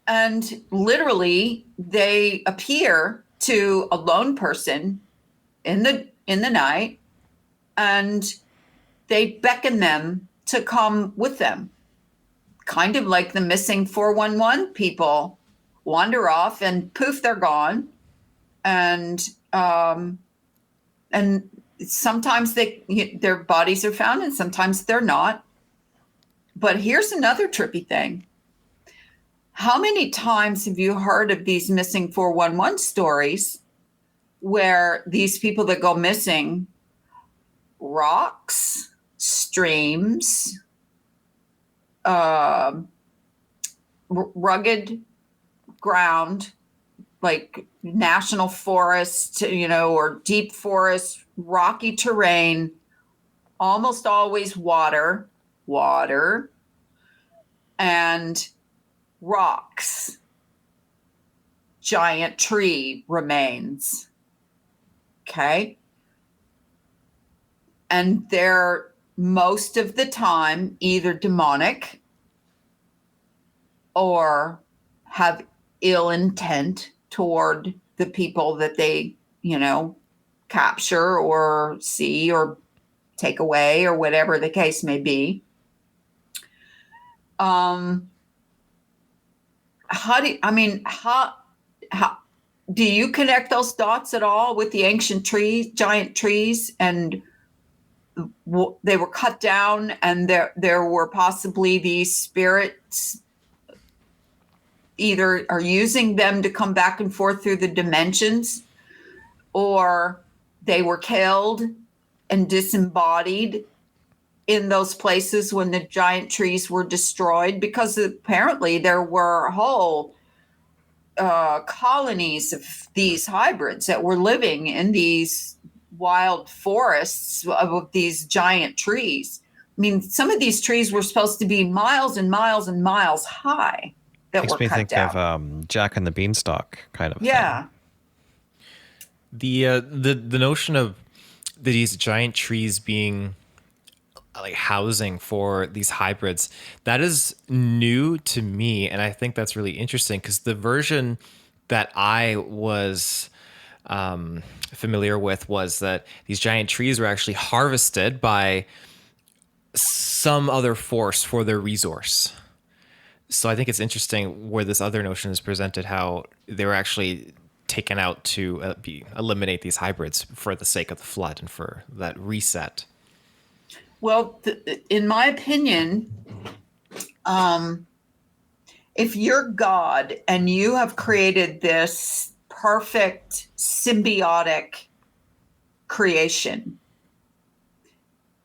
And literally, they appear to a lone person in the night, and they beckon them to come with them. Kind of like the missing 411 people wander off and poof, they're gone. And sometimes their bodies are found and sometimes they're not. But here's another trippy thing. How many times have you heard of these missing 411 stories where these people that go missing, rocks, streams, rugged ground, like national forest, or deep forest, rocky terrain, almost always water, and rocks, giant tree remains. Okay. And they're most of the time either demonic or have ill intent toward the people that they, capture or see or take away or whatever the case may be. How do you connect those dots at all with the ancient trees, giant trees, and they were cut down, and there were possibly these spirits either are using them to come back and forth through the dimensions, or they were killed and disembodied in those places when the giant trees were destroyed, because apparently there were whole colonies of these hybrids that were living in these wild forests of these giant trees. I mean, some of these trees were supposed to be miles and miles and miles high that Makes were me cut think down. of Jack and the Beanstalk kind of Yeah. thing. The notion of these giant trees being like housing for these hybrids, that is new to me, and I think that's really interesting, because the version that I was familiar with was that these giant trees were actually harvested by some other force for their resource. So I think it's interesting where this other notion is presented, how they were actually taken out to eliminate these hybrids for the sake of the flood and for that reset. Well, in my opinion, if you're God and you have created this perfect symbiotic creation,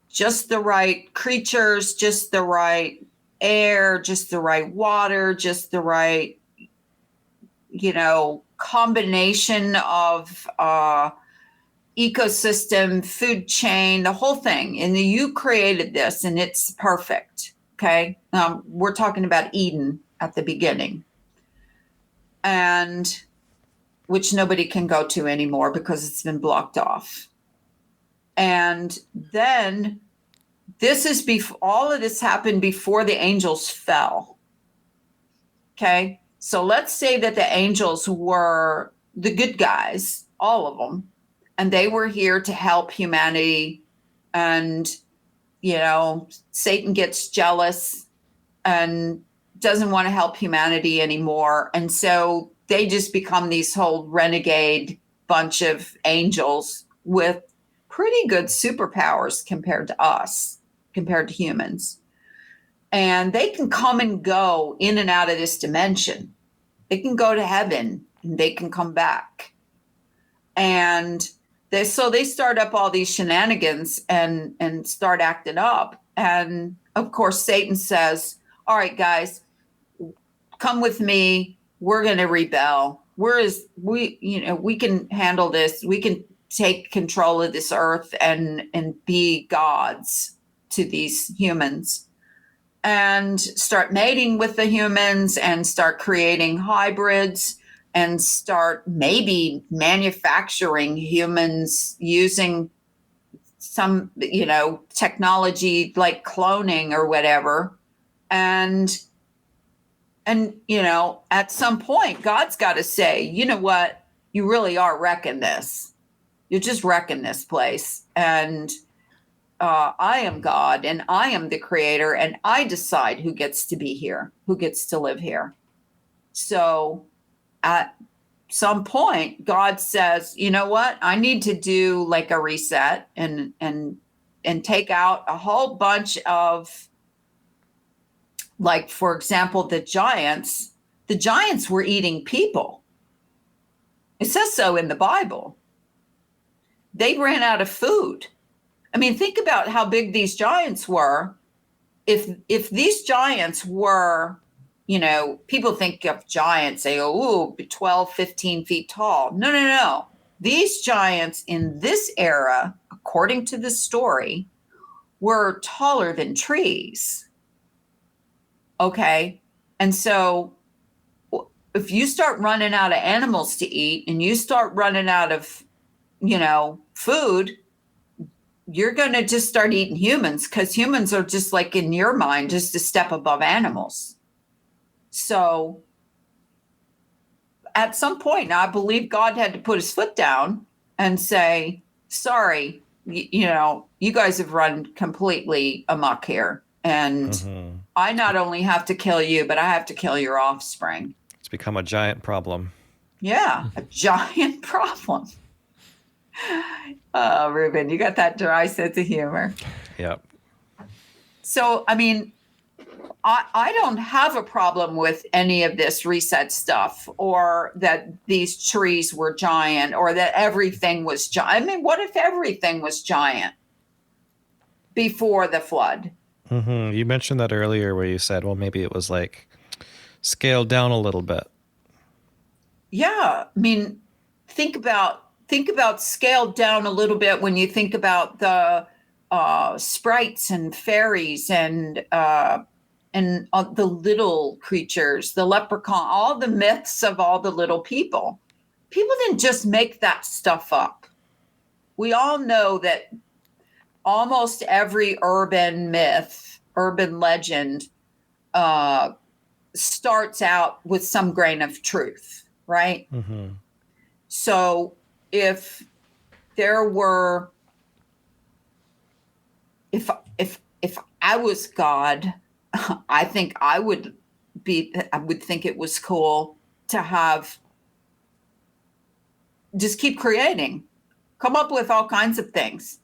just the right creatures, just the right air, just the right water, just the right, combination of ecosystem, food chain, the whole thing. And you created this and it's perfect. Okay. We're talking about Eden at the beginning, and which nobody can go to anymore because it's been blocked off. And then all of this happened before the angels fell. Okay. So let's say that the angels were the good guys, all of them, and they were here to help humanity. And, Satan gets jealous and doesn't want to help humanity anymore. And so they just become these whole renegade bunch of angels with pretty good superpowers compared to us, compared to humans. And they can come and go in and out of this dimension. They can go to heaven and they can come back. And they start up all these shenanigans and start acting up. And of course, Satan says, all right, guys, come with me. We're going to rebel. We can handle this. We can take control of this earth and be gods to these humans, and start mating with the humans and start creating hybrids and start maybe manufacturing humans using some, technology like cloning or whatever. And at some point, God's got to say, you know what? You really are wrecking this. You're just wrecking this place. And I am God and I am the creator and I decide who gets to be here, who gets to live here. So at some point, God says, you know what? I need to do like a reset and take out a whole bunch of, like, for example, the giants were eating people. It says so in the Bible. They ran out of food. I mean, think about how big these giants were. If these giants were, people think of giants, say, 12, 15 feet tall. No. These giants in this era, according to the story, were taller than trees. Okay. And so if you start running out of animals to eat and you start running out of, food, you're going to just start eating humans, because humans are just, like, in your mind, just a step above animals. So at some point, I believe God had to put his foot down and say, sorry, you guys have run completely amok here. And I not only have to kill you, but I have to kill your offspring. It's become a giant problem. Yeah, a giant problem. Oh, Reuben, you got that dry sense of humor. Yep. So, I mean, I don't have a problem with any of this reset stuff, or that these trees were giant, or that everything was giant. I mean, what if everything was giant before the flood? Mm-hmm. You mentioned that earlier where you said, well, maybe it was like scaled down a little bit. Yeah. I mean, think about scaled down a little bit when you think about the sprites and fairies and the little creatures, the leprechaun, all the myths of all the little people. People didn't just make that stuff up. We all know that almost every urban myth, urban legend, starts out with some grain of truth, right? Mm-hmm. So if I was God, I think I would think it was cool to have, just keep creating, come up with all kinds of things.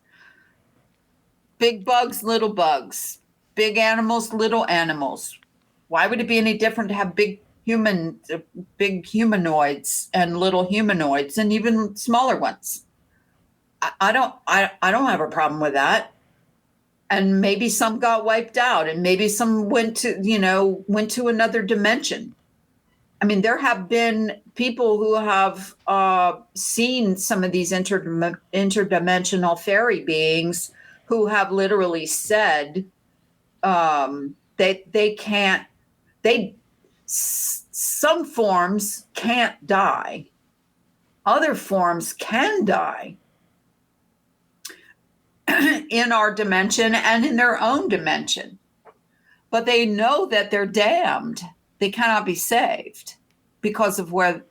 Big bugs, little bugs, big animals, little animals. Why would it be any different to have big humanoids and little humanoids and even smaller ones? I don't have a problem with that. And maybe some got wiped out, and maybe some went to another dimension. I mean, there have been people who have seen some of these interdimensional fairy beings who have literally said some forms can't die. Other forms can die in our dimension and in their own dimension. But they know that they're damned. they cannot be saved because of where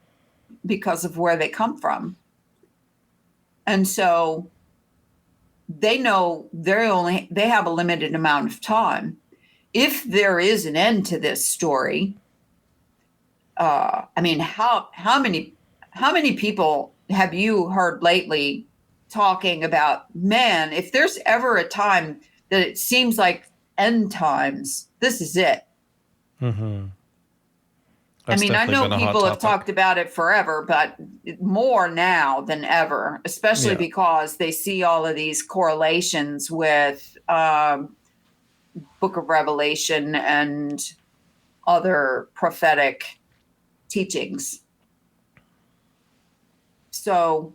they come from. And so they know they have a limited amount of time. If there is an end to this story, I mean, how many people have you heard lately talking about, man, if there's ever a time that it seems like end times, this is it. Mm-hmm. I mean, I know people have talked about it forever, but more now than ever, especially because they see all of these correlations with Book of Revelation and other prophetic teachings. So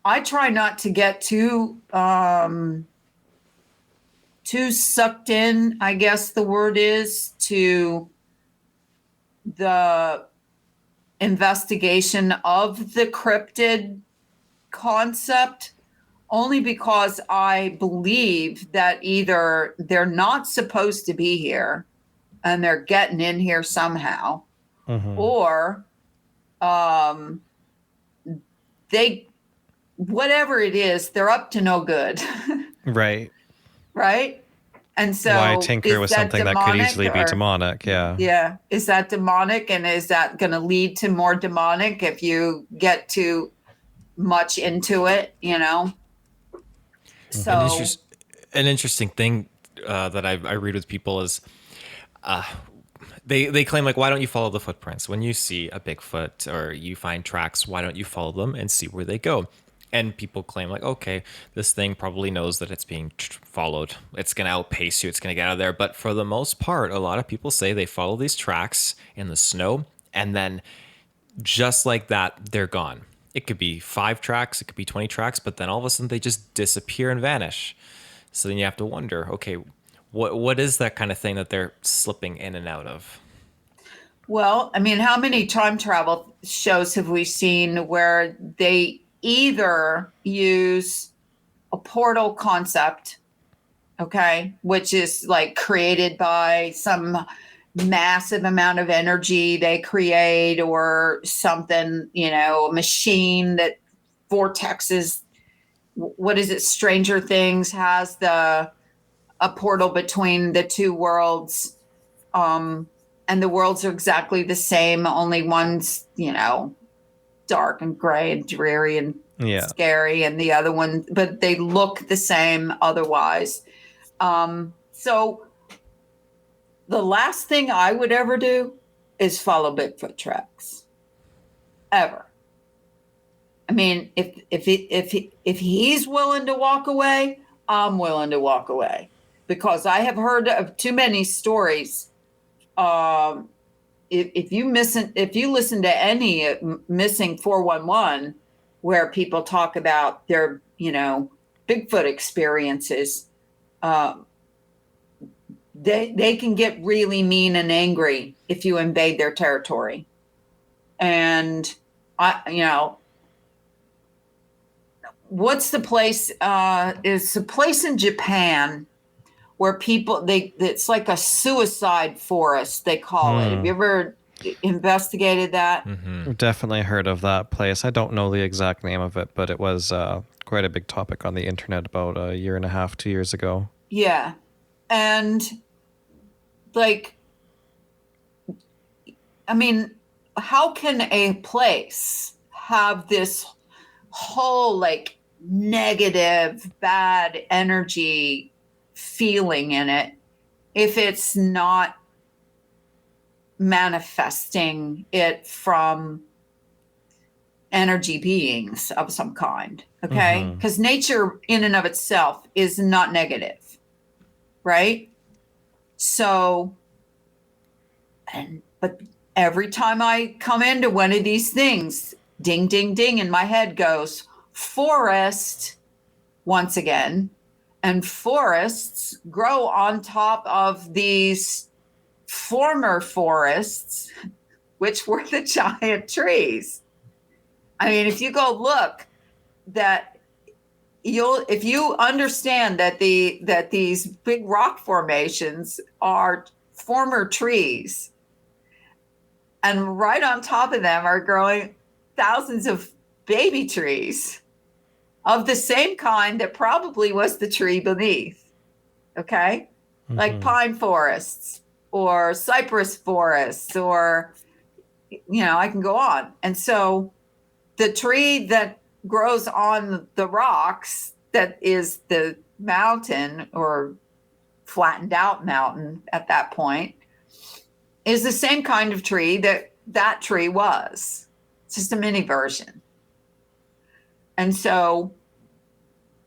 I try not to get too sucked in, I guess the word is, to the investigation of the cryptid concept, only because I believe that either they're not supposed to be here and they're getting in here somehow, or they, whatever it is, they're up to no good. Right. Right. And so why tinker with something that could easily be demonic? Yeah. Yeah. Is that demonic? And is that going to lead to more demonic if you get too much into it, you know? So an interesting thing that I read with people is they claim, like, why don't you follow the footprints? When you see a Bigfoot or you find tracks, why don't you follow them and see where they go? And people claim, like, okay, this thing probably knows that it's being followed. It's going to outpace you. It's going to get out of there. But for the most part, a lot of people say they follow these tracks in the snow, and then just like that, they're gone. It could be 5 tracks. It could be 20 tracks. But then all of a sudden, they just disappear and vanish. So then you have to wonder, okay, what is that kind of thing that they're slipping in and out of? Well, I mean, how many time travel shows have we seen where they either use a portal concept, okay, which is like created by some massive amount of energy they create, or something, you know, a machine that vortexes, what is it, Stranger Things has a portal between the two worlds, and the worlds are exactly the same, only one's, you know, dark and gray and dreary and scary, and the other one, but they look the same otherwise. So the last thing I would ever do is follow Bigfoot tracks, ever. I mean, if he's willing to walk away, I'm willing to walk away, because I have heard of too many stories. If you listen to any missing 411, where people talk about their, you know, Bigfoot experiences, they can get really mean and angry if you invade their territory. And what's the place? Is a place in Japan where people, it's like a suicide forest, they call it. Have you ever investigated that? Mm-hmm. Definitely heard of that place. I don't know the exact name of it, but it was quite a big topic on the internet about a year and a half, 2 years ago. Yeah. And like, I mean, how can a place have this whole like negative, bad energy feeling in it if it's not manifesting it from energy beings of some kind? Okay, because nature in and of itself is not negative, right? So, but every time I come into one of these things, ding ding ding in my head goes forest once again. And forests grow on top of these former forests, which were the giant trees. I mean, if you go look, if you understand that these big rock formations are former trees, And right on top of them are growing thousands of baby trees of the same kind that probably was the tree beneath. Okay? Like pine forests or cypress forests, or, I can go on. And so the tree that grows on the rocks, that is the mountain or flattened out mountain at that point, is the same kind of tree that tree was. It's just a mini version. And so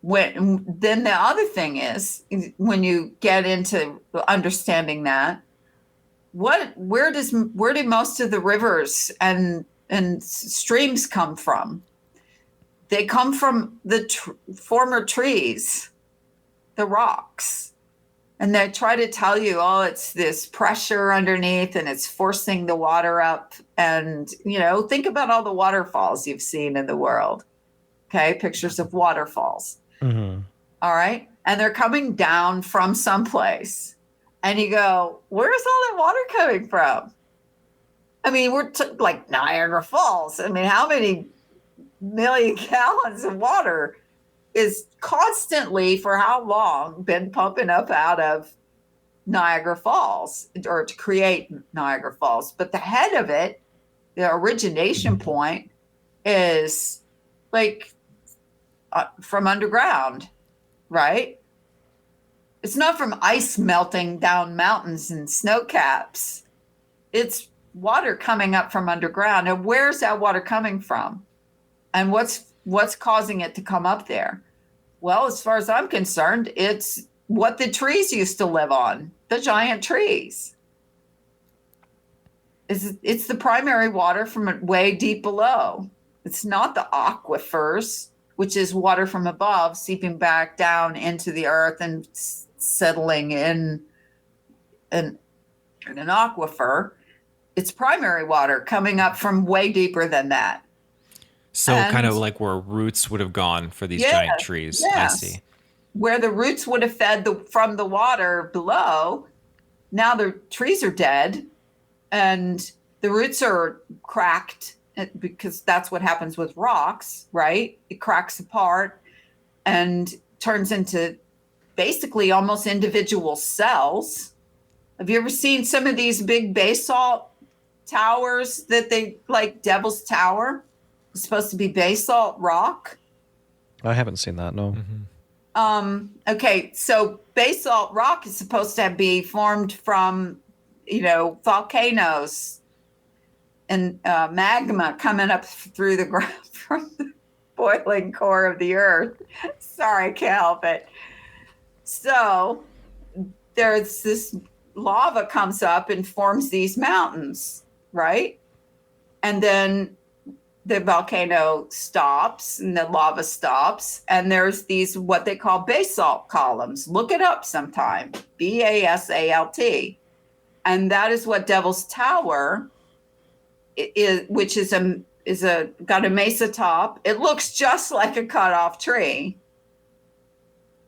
then the other thing is, when you get into understanding that, where do most of the rivers and streams come from? They come from the former trees, the rocks. And they try to tell you, oh, it's this pressure underneath and it's forcing the water up. And, think about all the waterfalls you've seen in the world. Okay, pictures of waterfalls. All right. And they're coming down from someplace. And you go, where's all that water coming from? I mean, we're like Niagara Falls. I mean, how many million gallons of water is constantly, for how long, been pumping up out of Niagara Falls, or to create Niagara Falls? But the head of it, the origination point, is like from underground, right? It's not from ice melting down mountains and snow caps. It's water coming up from underground. And where's that water coming from? And what's causing it to come up there? Well, as far as I'm concerned, it's what the trees used to live on, the giant trees. It's the primary water from way deep below. It's not the aquifers, which is water from above seeping back down into the earth and settling in an aquifer. It's primary water coming up from way deeper than that. So kind of like where roots would have gone for these giant trees. Yes. I see. Where the roots would have fed from the water below, now the trees are dead and the roots are cracked, because that's what happens with rocks, right? It cracks apart and turns into basically almost individual cells. Have you ever seen some of these big basalt towers that they, like Devil's Tower? It's supposed to be basalt rock. I haven't seen that, no. Okay, so basalt rock is supposed to be formed from, volcanoes and magma coming up through the ground from the boiling core of the earth. Sorry, I can't help it. So there's this lava comes up and forms these mountains, right? And then the volcano stops and the lava stops, and there's these what they call basalt columns. Look it up sometime. BASALT. And that is what Devil's Tower is, which is got a mesa top. It looks just like a cut off tree.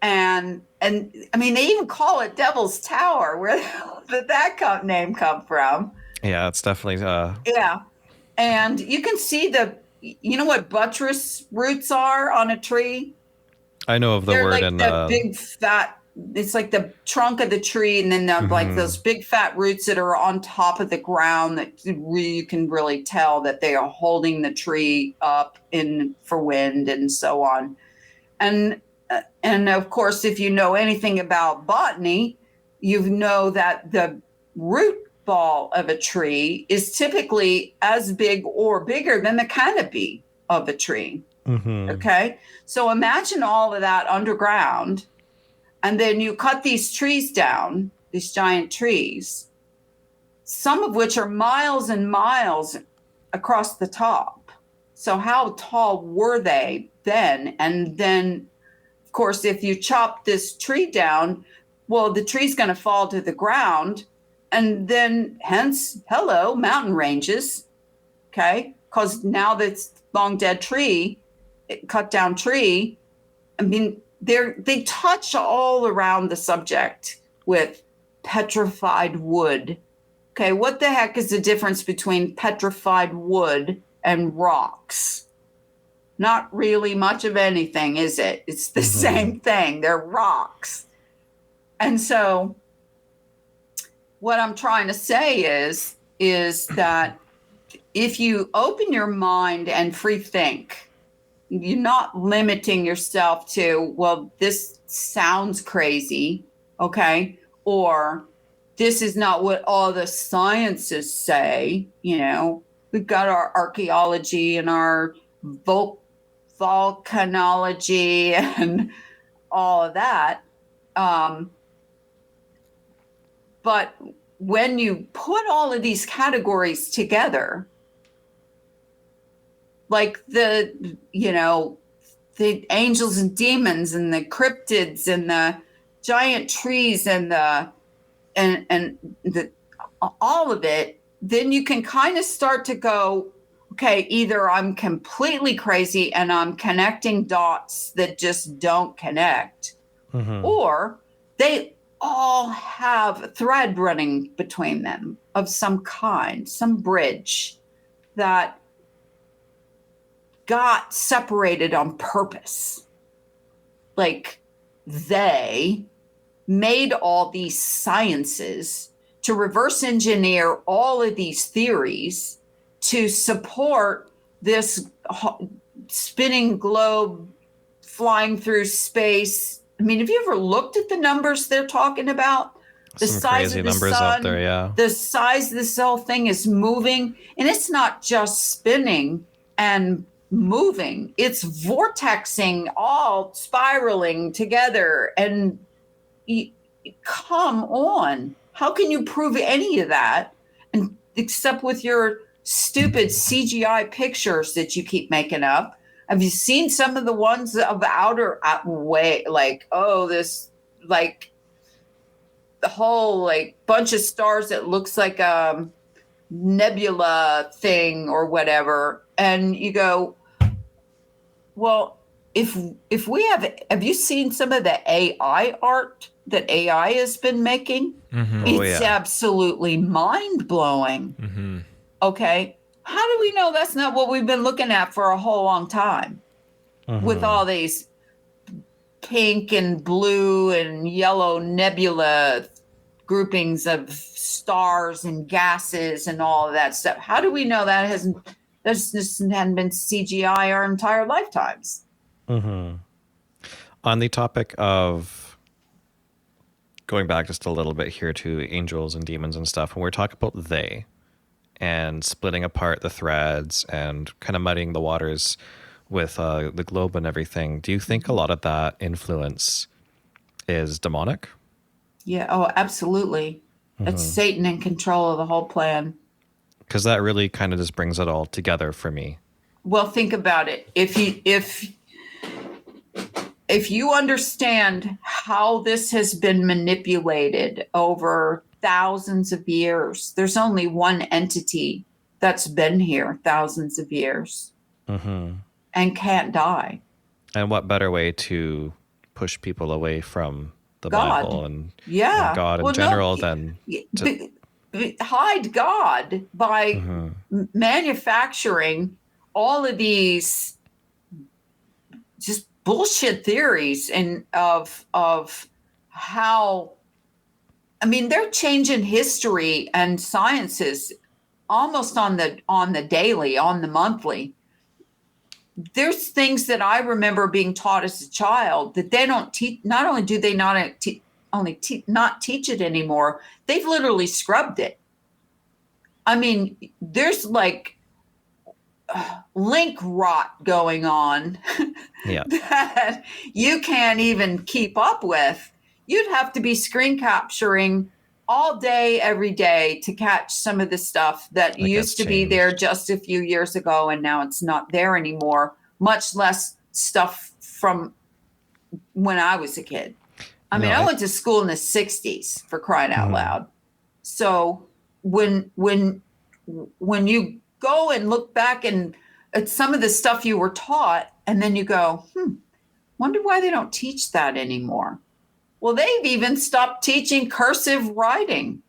And I mean, they even call it Devil's Tower. Where did that name come from? Yeah, it's definitely yeah. And you can see you know what buttress roots are on a tree? I know of the They're word like in the big fat, it's like the trunk of the tree, and then like those big fat roots that are on top of the ground that you can really tell that they are holding the tree up for wind and so on. And of course, if you know anything about botany, you know that the root ball of a tree is typically as big or bigger than the canopy of a tree. Okay, so imagine all of that underground, and then you cut these trees down, these giant trees, some of which are miles and miles across the top. So how tall were they then? And then, of course, if you chop this tree down, well, the tree's going to fall to the ground. And then, hence, hello, mountain ranges, okay? Because now that's long dead tree, cut down tree, I mean, they touch all around the subject with petrified wood okay, what the heck is the difference between petrified wood and rocks? Not really much of anything, is it? It's the same thing. They're rocks. And so what I'm trying to say is that if you open your mind and free think, you're not limiting yourself to, well, this sounds crazy, okay? Or this is not what all the sciences say, you know. We've got our archaeology and our volcanology and all of that. But when you put all of these categories together, like the angels and demons and the cryptids and the giant trees and the all of it, then you can kind of start to go, okay, either I'm completely crazy and I'm connecting dots that just don't connect, or they all have a thread running between them of some kind, some bridge that got separated on purpose. Like they made all these sciences to reverse engineer all of these theories to support this spinning globe flying through space. I mean, have you ever looked at the numbers they're talking about? The Some size crazy of the numbers sun, out there, yeah. the size of this whole thing is moving, and it's not just spinning and moving. It's vortexing, all spiraling together. And come on, how can you prove any of that? And except with your stupid CGI pictures that you keep making up. Have you seen some of the ones of outer way, like, oh, this, like the whole like bunch of stars that looks like a nebula thing or whatever? And you go, well, if we have you seen some of the AI art that AI has been making? It's absolutely mind-blowing. Okay. How do we know that's not what we've been looking at for a whole long time? With all these pink and blue and yellow nebula groupings of stars and gases and all of that stuff. How do we know that hadn't been CGI our entire lifetimes? On the topic of going back just a little bit here to angels and demons and stuff, when we're talking about they and splitting apart the threads and kind of muddying the waters with the globe and everything, do you think a lot of that influence is demonic? Yeah. Oh, absolutely. It's Satan in control of the whole plan. Because that really kind of just brings it all together for me. Well, think about it. If you understand how this has been manipulated over thousands of years, there's only one entity that's been here thousands of years and can't die. And what better way to push people away from the God. Bible and God in well, general than to hide God by manufacturing all of these just bullshit theories and of how, I mean, they're changing history and sciences almost on the daily, on the monthly. There's things that I remember being taught as a child that they don't teach. Not only do they not teach it anymore, they've literally scrubbed it. I mean, there's like link rot going on that you can't even keep up with. You'd have to be screen capturing all day, every day to catch some of the stuff that used to be there just a few years ago, and now it's not there anymore, much less stuff from when I was a kid. I mean, I went to school in the 60s, for crying out loud. So when you go and look back and at some of the stuff you were taught, and then you go, wonder why they don't teach that anymore. Well, they've even stopped teaching cursive writing.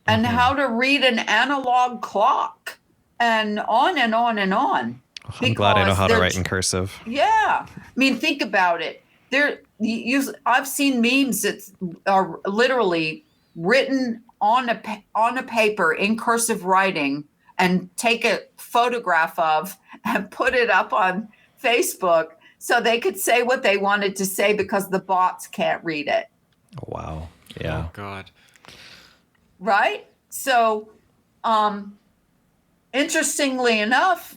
and how to read an analog clock, and on and on and on. I'm glad I know how to write in cursive. Yeah. I mean, think about it. I've seen memes that are literally written on a paper in cursive writing and take a photograph of and put it up on Facebook so they could say what they wanted to say because the bots can't read it. Oh, wow. Yeah. Oh, God. Right? So, interestingly enough,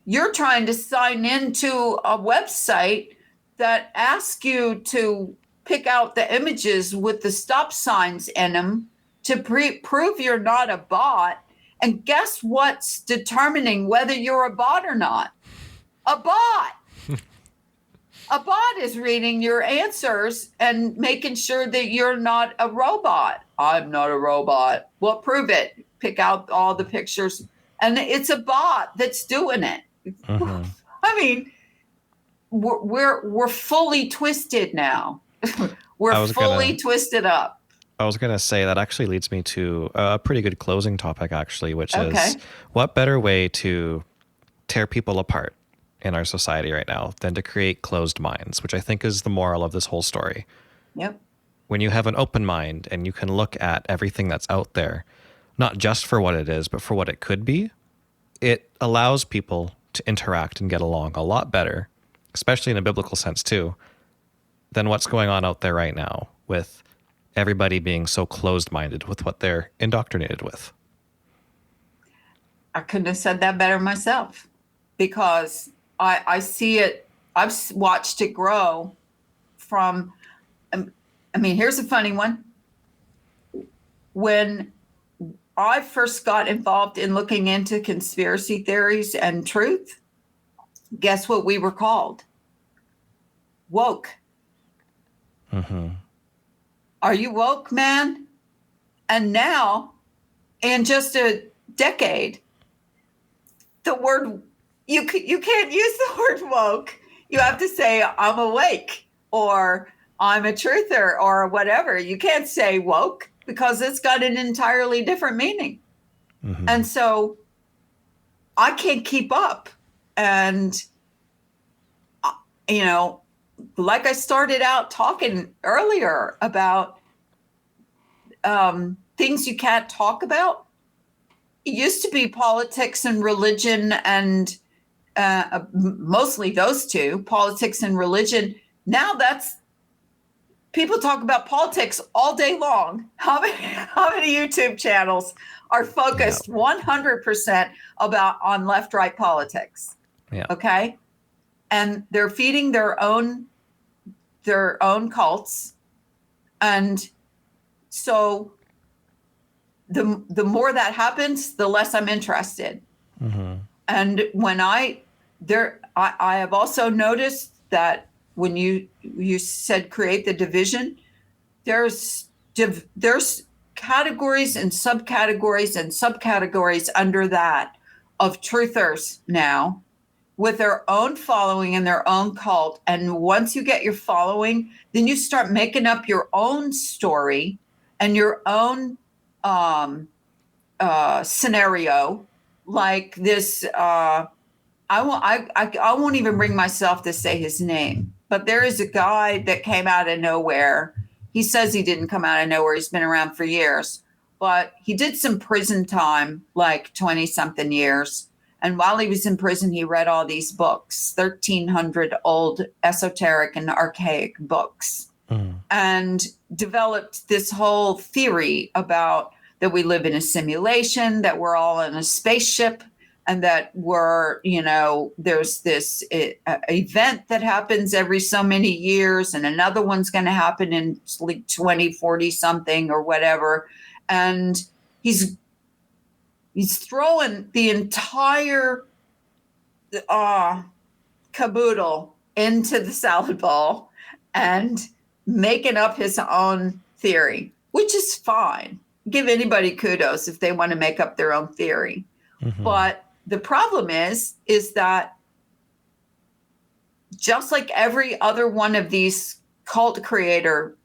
you're trying to sign into a website that asks you to pick out the images with the stop signs in them to prove you're not a bot. And guess what's determining whether you're a bot or not? A bot. A bot is reading your answers and making sure that you're not a robot. I'm not a robot. Well, prove it. Pick out all the pictures. And it's a bot that's doing it. Mm-hmm. I mean, we're fully twisted now. We're fully twisted up. I was going to say that actually leads me to a pretty good closing topic, actually, which is what better way to tear people apart in our society right now than to create closed minds, which I think is the moral of this whole story. Yep. When you have an open mind and you can look at everything that's out there, not just for what it is, but for what it could be, it allows people to interact and get along a lot better, especially in a biblical sense too, than what's going on out there right now with everybody being so closed-minded with what they're indoctrinated with. I couldn't have said that better myself, because I see it. I've watched it grow from, I mean, here's a funny one. When I first got involved in looking into conspiracy theories and truth, guess what we were called? Woke. Mm-hmm. Are you woke, man? And now, in just a decade, the word, you can't use the word woke. You have to say, I'm awake, or I'm a truther, or whatever. You can't say woke because it's got an entirely different meaning. Mm-hmm. And so I can't keep up. And, you know, like I started out talking earlier about things you can't talk about. It used to be politics and religion, and mostly those two, politics and religion. Now people talk about politics all day long. How many YouTube channels are focused 100% on left-right politics? Yeah. Okay. And they're feeding their own cults. And so the more that happens, the less I'm interested. Mm-hmm. And when I have also noticed that when you said create the division, there's categories and subcategories under that of truthers now, with their own following and their own cult. And once you get your following, then you start making up your own story and your own scenario. Like this, I won't even bring myself to say his name, but there is a guy that came out of nowhere. He says he didn't come out of nowhere. He's been around for years, but he did some prison time, like 20 something years. And while he was in prison, he read all these books, 1,300 old esoteric and archaic books, and developed this whole theory about that we live in a simulation, that we're all in a spaceship, and that there's this event that happens every so many years, and another one's going to happen in like 2040 something or whatever. And he's throwing the entire caboodle into the salad bowl and making up his own theory, which is fine. Give anybody kudos if they want to make up their own theory. Mm-hmm. But the problem is that just like every other one of these cult creator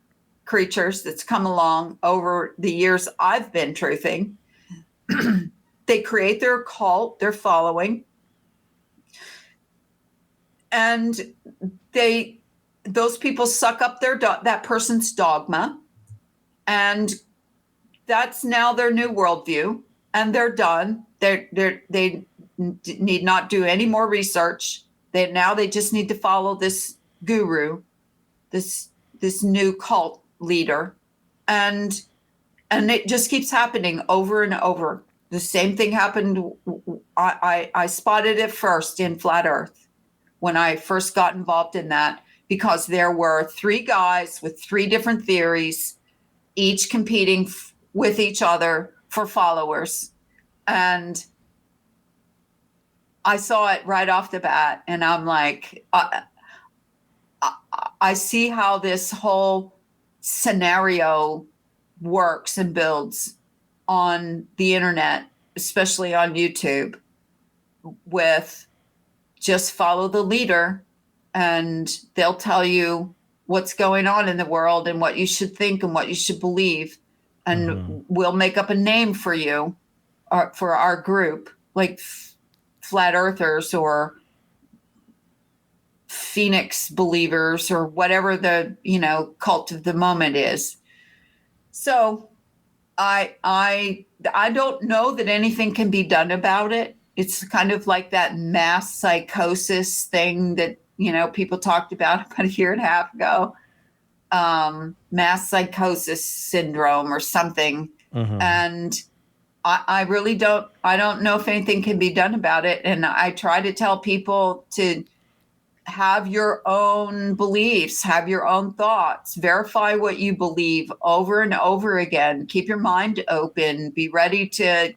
creatures that's come along over the years I've been truthing. They create their cult, their following, and those people suck up that person's dogma, and that's now their new worldview, and they're done. They need not do any more research. They just need to follow this guru, this new cult leader, and it just keeps happening over and over. The same thing happened. I spotted it first in Flat Earth when I first got involved in that, because there were 3 guys with 3 different theories, each competing with each other for followers. And I saw it right off the bat, and I'm like, I see how this whole scenario works and builds on the internet, especially on YouTube, with just follow the leader and they'll tell you what's going on in the world and what you should think and what you should believe. And we'll make up a name for you, for our group, like Flat Earthers or Phoenix believers or whatever the, cult of the moment is. So I don't know that anything can be done about it. It's kind of like that mass psychosis thing that, people talked about a year and a half ago, mass psychosis syndrome or something. And I really don't know if anything can be done about it. And I try to tell people to have your own beliefs, have your own thoughts, verify what you believe over and over again, keep your mind open, be ready to,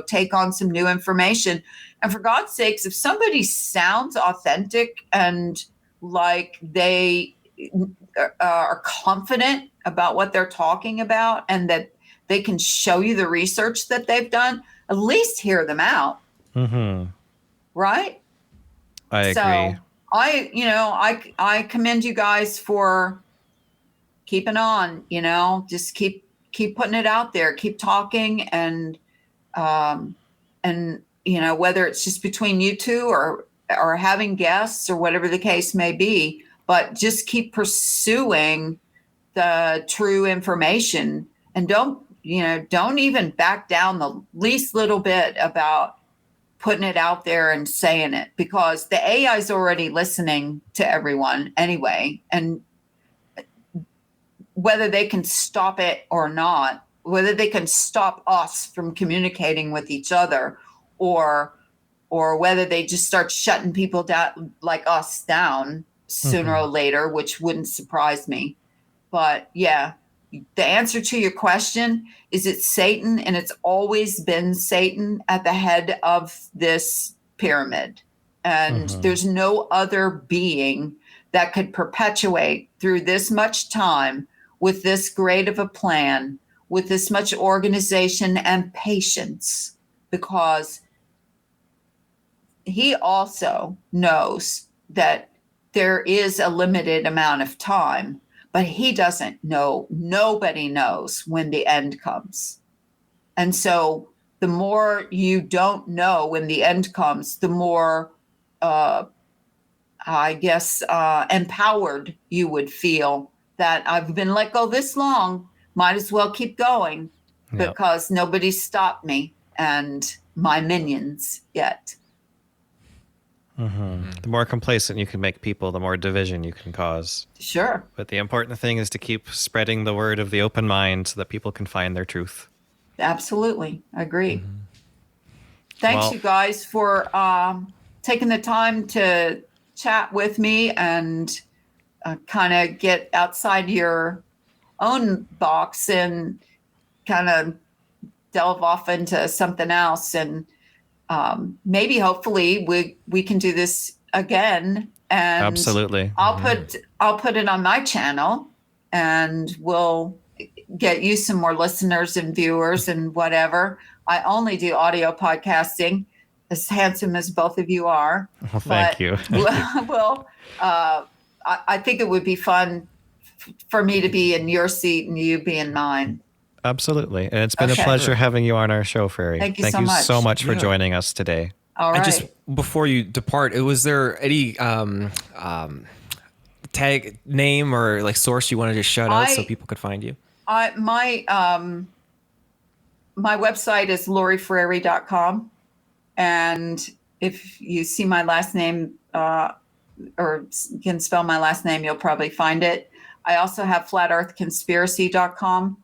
take on some new information. And for God's sakes, if somebody sounds authentic and like they are confident about what they're talking about and that they can show you the research that they've done, at least hear them out. Right? I agree. I commend you guys for keeping on, just keep putting it out there, keep talking, and whether it's just between you two or having guests or whatever the case may be, but just keep pursuing the true information and don't even back down the least little bit about putting it out there and saying it, because the AI is already listening to everyone anyway. And whether they can stop it or not, whether they can stop us from communicating with each other or whether they just start shutting people down like us down sooner or later, which wouldn't surprise me. But yeah, the answer to your question is it's Satan, and it's always been Satan at the head of this pyramid. And there's no other being that could perpetuate through this much time with this great of a plan, with this much organization and patience, because he also knows that there is a limited amount of time. But he doesn't know. Nobody knows when the end comes. And so the more you don't know when the end comes, the more, empowered you would feel that I've been let go this long, might as well keep going because nobody stopped me and my minions yet. The more complacent you can make people, the more division you can cause. Sure. But the important thing is to keep spreading the word of the open mind so that people can find their truth. Absolutely. I agree. Thanks, you guys, for taking the time to chat with me and kind of get outside your own box and kind of delve off into something else. And maybe hopefully we can do this again, and absolutely I'll put it on my channel and we'll get you some more listeners and viewers and whatever. I only do audio podcasting, as handsome as both of you are. Well, thank you. I think it would be fun for me to be in your seat and you be in mine. Absolutely. And it's been a pleasure having you on our show, Frary. Thank you so much for joining us today. All right. And just before you depart, was there any tag name or like source you wanted to shout out so people could find you? My website is lorifrary.com. And if you see my last name or can spell my last name, you'll probably find it. I also have flatearthconspiracy.com.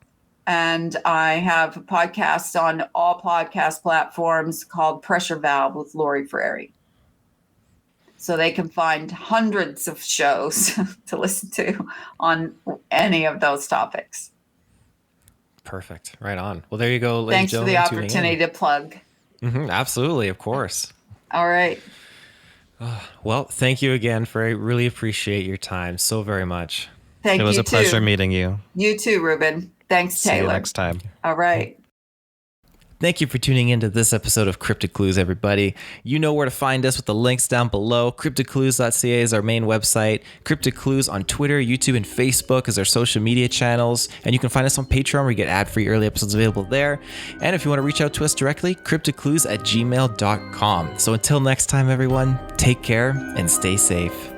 And I have a podcast on all podcast platforms called Pressure Valve with Lori Frary. So they can find hundreds of shows to listen to on any of those topics. Perfect. Right on. Well, there you go. Ladies Thanks for the opportunity to plug. Absolutely. Of course. All right. Well, thank you again, Frary. Really appreciate your time so very much. Thank you. It was a pleasure meeting you. You too, Reuben. Thanks, Taylor. See you next time. All right. Thank you for tuning into this episode of Cryptid Clues, everybody. You know where to find us with the links down below. CryptidClues.ca is our main website. Cryptid Clues on Twitter, YouTube, and Facebook is our social media channels. And you can find us on Patreon where you get ad-free early episodes available there. And if you want to reach out to us directly, cryptidclues@gmail.com. So until next time, everyone, take care and stay safe.